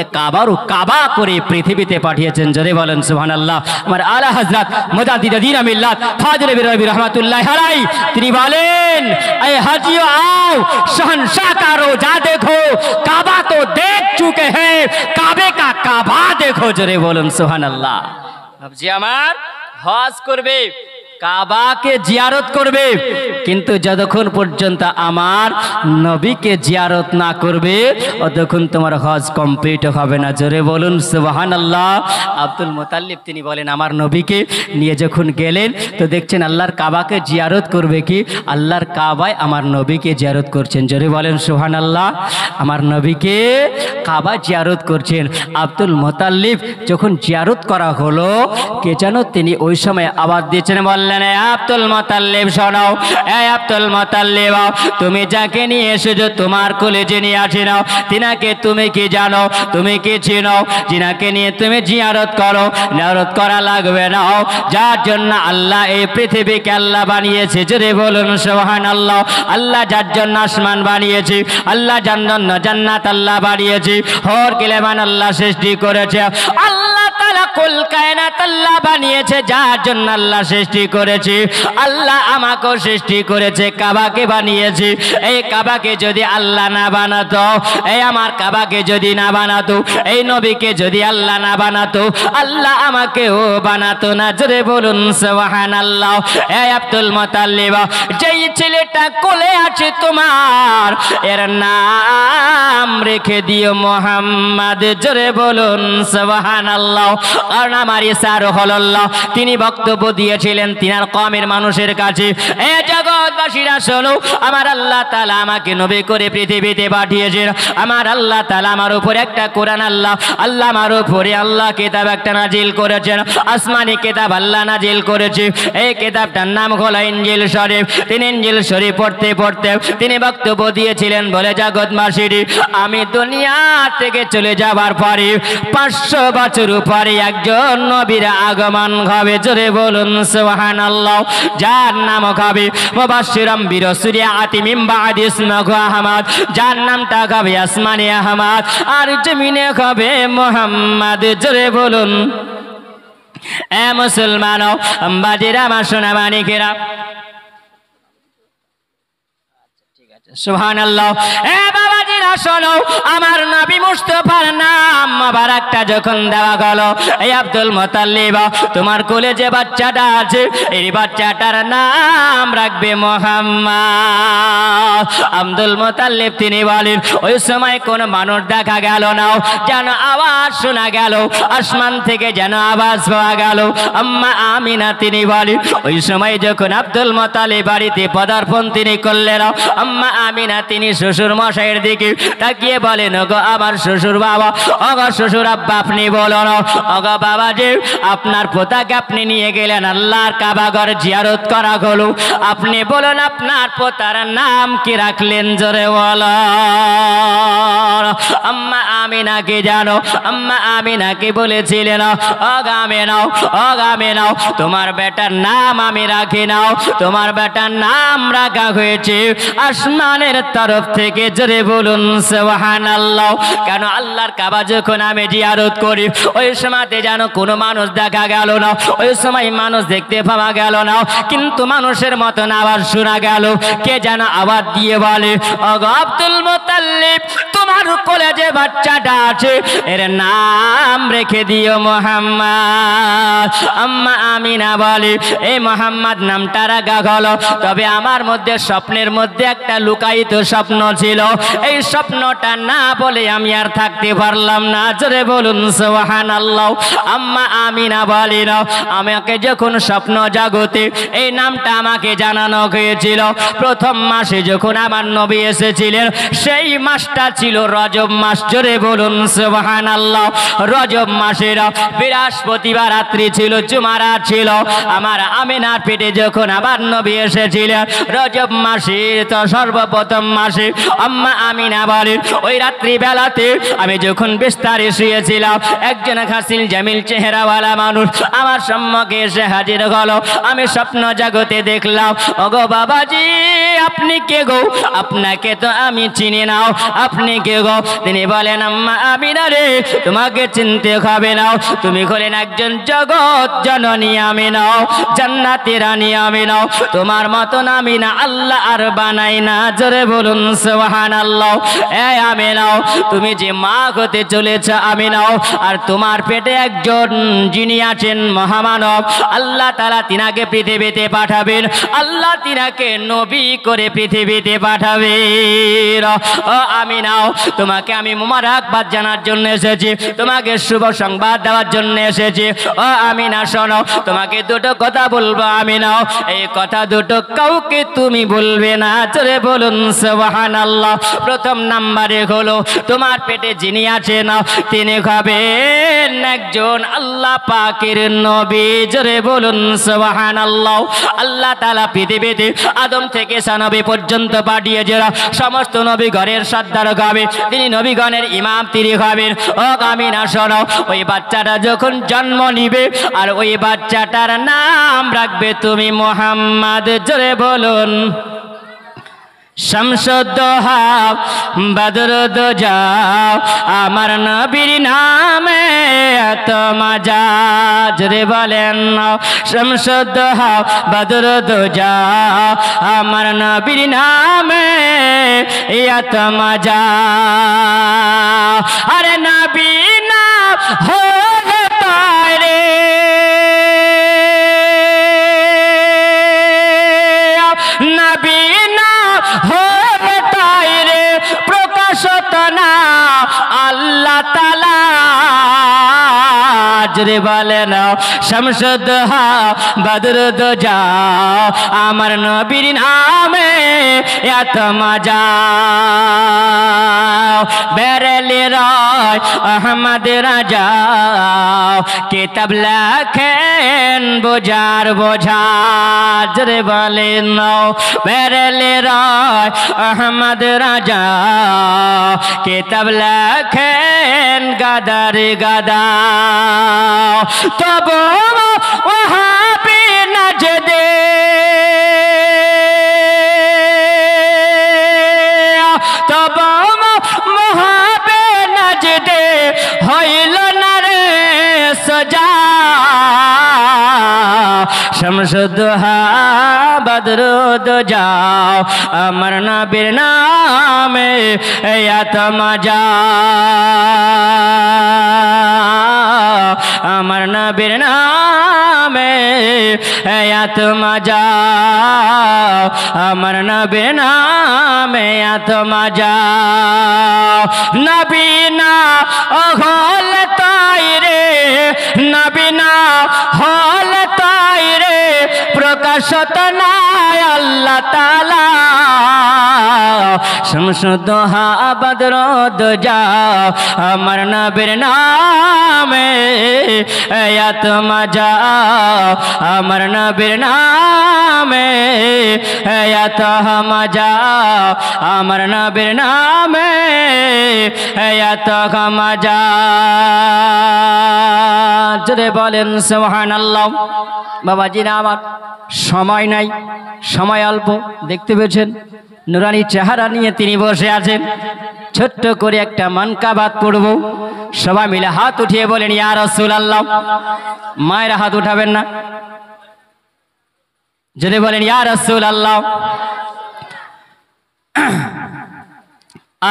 কাবা করে পৃথিবীতে পাঠিয়েছেন। জোরে বলেন সুবহানাল্লাহ। আমার আলা হযরত মুজাদ্দিদ দ্বীন মিল্লাত ফাজিল বিরবি রাহমাতুল্লাহি আলাইহি তিনি বলেন, এ হাজিও आओ शहंशाह का रोजा देखो, काबा तो देख चुके हैं, काबे का काबा देखो। জোরে বলুন সুবহানাল্লাহ। ভাবছি আমার হজ করবে, কাবাকে জিয়ারত করবে, কিন্তু যতক্ষণ পর্যন্ত আমার নবীকে জিয়ারত না করবে ততক্ষণ তোমার হজ কমপ্লিট হবে না। জোরে বলুন সুবহানাল্লাহ। আব্দুল মুতাল্লিব তিনি বলেন, আমার নবীকে নিয়ে যখন গেলেন তো দেখছেন আল্লাহর কাবাকে জিয়ারত করবে কি, আল্লাহর কাবায় আমার নবীকে জিয়ারত করছেন। জোরে বলেন সুবহানাল্লাহ। আমার নবীকে কাবা জিয়ারত করছেন। আব্দুল মুতাল্লিব যখন জিয়ারত করা হলো, কে যেন তিনি ওই সময় আওয়াজ দিয়েছেন, বললেন, আব্দুল মুতাল্লিব শোনো, আব্দুল মুতাল্লিব, তুমি যাকে নিয়ে এসেছো তোমার কোলে যিনি আছেন তিনাকে তুমি কি জানো, তুমি কি চিনো? যিনাকে নিয়ে তুমি জিয়ারত করো, জিয়ারত করা লাগবে না, যার জন্য আল্লাহ এই পৃথিবীকে আল্লাহ বানিয়েছে। জোরে বলুন সুবহানাল্লাহ। আল্লাহ যার জন্য আসমান বানিয়েছে, আল্লাহ যার জন্য জান্নাত আল্লাহ বানিয়েছে, হর কিলেমান আল্লাহ সৃষ্টি করেছে, আল্লাহ তাআলা কুল কায়নাত আল্লাহ বানিয়েছে, যার জন্য আল্লাহ সৃষ্টি করেছে। আল্লাহ আমাকেও সৃষ্টি করেছে, কাবাকে বানিয়েছে। এই কাবাকে যদি আল্লাহ না বানাতো, এই আমার কাবাকে যদি না বানাতো, এই নবীকে যদি আল্লাহ না বানাতো, আল্লাহ আমাকেও বানাতো না। জোরে বলুন সুবহানাল্লাহ। এই আব্দুল মুতাল্লিব, যেই ছেলেটা কোলে আছে তোমার, এর নাম রেখে দিও মুহাম্মদ। জোরে বলুন সুবহানাল্লাহ। কারণ আমার ঈসা রুহুল্লাহ তিনি বক্তব্য দিয়েছিলেন তিনার কওমের মানুষের কাছে, এ জগৎবাসীরা শোনো, আমার আল্লাহ তাআলা আমাকে নবী করে পৃথিবীতে পাঠিয়েছেন। আমার আল্লাহ তাআলা আমার উপর একটা কোরআন আল্লাহ আমার উপরে আল্লাহ কিতাব একটা নাজিল করেছেন, আসমানি কিতাব আল্লাহ নাজিল করেছে। এই কিতাবটার নাম হলো ইনজিল শরীফ। তিনি ইনজিল শরীফ পড়তে পড়তে তিনি বক্তব্য দিয়েছিলেন, বলে, জগৎবাসীরা, আমি দুনিয়া থেকে চলে যাবার পরে 500 বছর পরে একজন নবীর আগমন হবে। জোরে বলুন সুবহানাল্লাহ। যার নাম হবে মুবাশশিরাম বিরাসূলি আতি মিন বাদি ইসমিহি আহমদ, যার নামটা হবে আসমানি আহমদ, আর জমিনে হবে মুহাম্মদ। জোরে বলুন। এ মুসলমান বাজিরা, আমার সোনা মানিকেরা, সুবহানাল্লাহ। এ বাবাজিরা শোনো, আমার নবী মুস্তাফার নাম মোবারকটা যখন দেওয়া গেল, এই আব্দুল মুতাল্লিব, তোমার কোলে যে বাচ্চাটা আছে এই বাচ্চাটার নাম রাখবে মুহাম্মদ। আব্দুল মুতাল্লিব তিনি বলেন, ওই সময় কোন মানুষ দেখা গেল না, যেন আওয়াজ শোনা গেল, আসমান থেকে যেন আওয়াজ পাওয়া গেল। আম্মা আমিনা তিনি বলেন, ওই সময় যখন আব্দুল মুতাল্লিব বাড়িতে পদার্পণ তিনি করলেন, আম্মা আমিনা তিনি শ্বশুর মশাইয়ের দিকে তাকিয়ে বলেন, ওগো আমার শ্বশুর বাবা, ওগো শ্বশুর আব্বা, আপনি বলুন, ওগো বাবাজি, আপনার পোতাকে আপনি নিয়ে গেলেন আল্লাহর কাবা ঘর জিয়ারত করা হলো, আপনি বলুন আপনার পোতার নাম কি রাখলেন? জোরে বলো। আম্মা আমিনা কি জানো? আম্মা আমিনা কি বলেছিলেন, ওগো আমিনা, ওগো আমিনা, তোমার বেটার নাম আমি রাখি নাও, তোমার বেটার নাম রাখা হয়েছে আসমানের তরফ থেকে। জোরে বলুন সুবহানাল্লাহ। কেন আল্লাহর কাবা যখন আমি জিয়ারত করি, ওই সময়তে যেন কোনো মানুষ দেখা গেল না, ওই সময় মানুষ দেখতে পাওয়া গেল না, কিন্তু মানুষের মতন আওয়াজ শোনা গেল। কে যেন আওয়াজ দিয়ে বলে, ওগো আব্দুল মুতাল্লিব, তোমার কোলে যে বাচ্চাটা আছে এর নাম রেখে দিও মুহাম্মদ। আম্মা আমিনা বলে, এই মুহাম্মদ নামটা রাখা হলো, তবে আমার মধ্যে স্বপ্নের মধ্যে একটা লুকায়িত স্বপ্ন ছিল, এই স্বপ্নটা না বলে আমি আর থাকতে পারলাম না। জোরে বলুন সুবহানাল্লাহ। আম্মা আমিনা বলেন, আমাকে যখন স্বপ্ন জাগতে এই নামটা আমাকে জানানো হয়েছিল, প্রথম মাসে যখন আমার নবী এসেছিলেন, সেই সেই মাসটা ছিল রজব মাস। জোরে বলুন সুবহানাল্লাহ। রজব মাসের বৃহস্পতিবার রাত্রি ছিল, জুমারাত ছিল। আমার আমিনার পেটে যখন আবার নবী এসেছিলেন রজব মাসে, তো সর্বপ্রথম মাসে আম্মা আমিনা বলেন ওই রাত্রি বেলাতে আমি যখন বিস্তারে শুয়েছিলাম, একজন হাসিন জামিল চেহারাওয়ালা মানুষ আমার সম্মুখে এসে হাজির হলো। আমি স্বপ্ন জগতে দেখলাম, ওগো বাবাজি আপনি কে গো? আপনাকে তো আমি চিনি না, আপনি কে গো? তিনি বলেন আম্মা আমিনা রে, তোমাকে চিনতে হবে না, তুমি হলেন একজন জগৎ জননী আমিনা, জান্নাতের রানী আমিনা। তোমার মতন আমিনা আল্লাহ আর বানাই না। জোরে বলুন সুবহানাল্লাহ। এই আমিনা, তুমি যে মা হতে চলেছ আমিনা, আর তোমার পেটে একজন যিনি আছেন মহামানব, আল্লাহ তাআলা তিনাকে পৃথিবীতে পাঠাবেন, আল্লাহ তিনাকে নবী করে পৃথিবীতে পাঠাবেন। ও আমিনা, তোমাকে আমি মোবারকবাদ জানার জন্য এসেছি, তোমাকে শুভ সংবাদ দেওয়ার জন্য এসেছি। ও আমিনা শোনো, তোমাকে দুটো কথা বলবো আমিনা, এই কথা দুটো কাউকে তুমি বলবে না। জোরে বলুন সুবহানাল্লাহ। প্রথম নাম্বারে হলো তোমার পেটে যিনি আছেন তিনি হবেন একজন আল্লাহ পাকের নবী। জোরে বলুন সুবহানাল্লাহ। আল্লাহ তাআলা পৃথিবীতে আদম থেকে নবী পর্যন্ত পাঠিয়েছেন, সমস্ত নবীগণের সর্দার হবে, তিনি নবীগণের ইমাম তিনি হবেন। ও আমিনা শোনো, ওই বাচ্চাটা যখন জন্ম নিবে আর ওই বাচ্চাটার নাম রাখবে তুমি মুহাম্মদ। জোরে বলুন। শামসুদ্দোহা বদরুদ্দোজা, আমার নবীর নামে এত মজা। জোরে বলেন শামসুদ্দোহা বদরুদ্দোজা, আমার নবীর নামে এত মজা। আরে নবী না হলে পারে, নবী না হলে তাই রে প্রকাশত না আল্লাহ তাআলা। জোরে বলেন শামসুদ্দোহা বদরুদ্দোজা, আমার নবীর নামে এত মজা। বেরেলি রায় আহমদ রাজা, কিতাব লেখেন বোঝার বোঝা। জোরে বলেন বেরেলি রায় আহমদ রাজা, কিতাব লেখেন গাদার গাদা। তবু ওহাবি নাজদে, তবু মহাবে নাজদে হইল না রে সজা। শামসুদ্দোহা বদরুদ্দোজা, আমার নবীর নামে এত মজা, আমার নবীর নামে এত মজা, আমার নবীর নামে এত মজা। নবী না হল তাই রে, নবী না হল তাই রে প্রকাশত নাই আল্লাহ তাআলা। শামসুদ্দোহা বদরুদ্দোজা, আমার নবীর নামে এত মজা, আমার নবীর নামে এত মজা, আমার নবীর নামে এত মজা। জোরে বলেন সুবহানাল্লাহ। বাবাজিরা আমার সময় নাই, সময় অল্প, দেখতে পেয়েছেন নুরানি চেহারা নিয়ে তিনি বসে আছেন। ছোট্ট করে একটা মানকাবাত পড়ব, সবাই মিলে হাত উঠিয়ে বলেন ইয়া রাসূলুল্লাহ। মায়ের হাত উঠাবেন না, যদি বলেন ইয়া রাসূলুল্লাহ।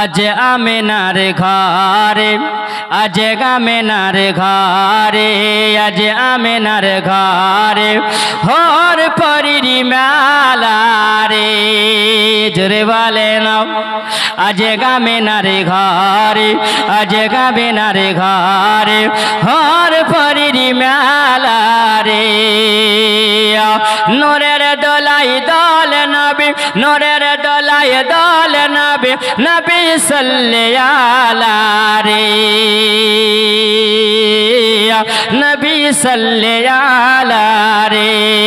আজ আমিনার ঘরে, আজ আমিনার ঘরে, আজ আমিনার ঘরে হর পরির মেলা রে। জোরে বলেন আজ আমিনার ঘরে, আজ আমিনার ঘরে হর পরির মেলা রে। নূরের দোলাই দল নবী নূরের দোলাই দল নবী নবী সাল্লাল্লাহু আলাইহি নবী সাল্লাল্লাহু আলাইহি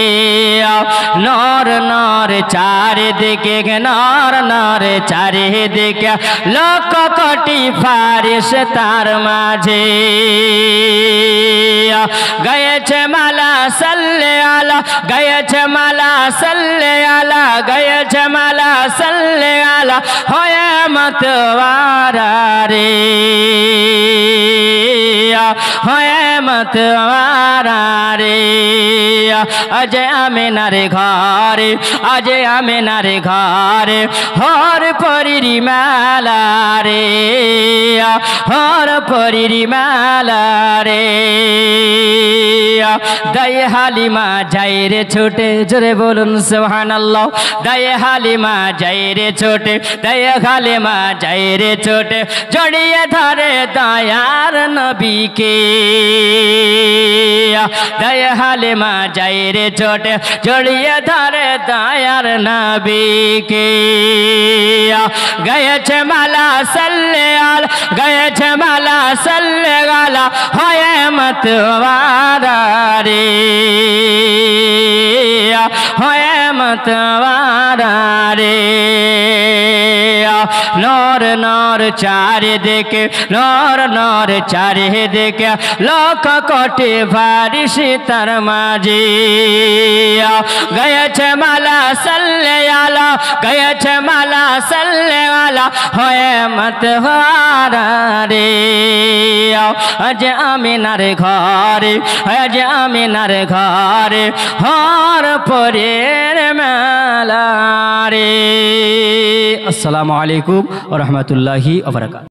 নর নর চারিদিকে নর নর চারিদিকে লক্ষ কোটি ফারিস্তার মাঝে গয়েছে মালা সাল্লে আলা গয়েছে মালা সাল্লে আলা গয়েছে মালা সাল্লে আলা হয়ে মতওয়ারা রে হয়ে মতওয়ারা রে আজ আমিনার ঘরে আজ আমিনার ঘরে হর পরিরি মালা রে হর পরিরি মালা রে দায়ে হালিমা যাই রে ছোটে জোরে বলুন সুবহানাল্লাহ দায়ে হালিমা যাই রে ছোটে দায়ে হালিমা যাই রে ছোটে জড়িয়ে ধরে দয়ার নবীকে দায়ে হালিমা যাই রে ছোটে জড়িয়ে ধরে দয়ার নবীকে গয়েছে মালা সাল্লে আলা গয়েছে মালা সাল্লে আলা হয় মতওয়ারা রে হয় মতওয়ারা রে নর নর চারিদিকে নর নর চারিদিকে লক্ষ কোটি ফারিস্তার মাঝে গয়েছে মালা সাল্লে আলা গয়েছে মালা সাল্লে আলা হয় মতওয়ারা রে আজ আমিনার ঘরে আজ আমিনার ঘরে হর পরের মেলা রে। আসসালামু আলাইকুম ওয়া রাহমাতুল্লাহি ওয়া বারাকাতুহু।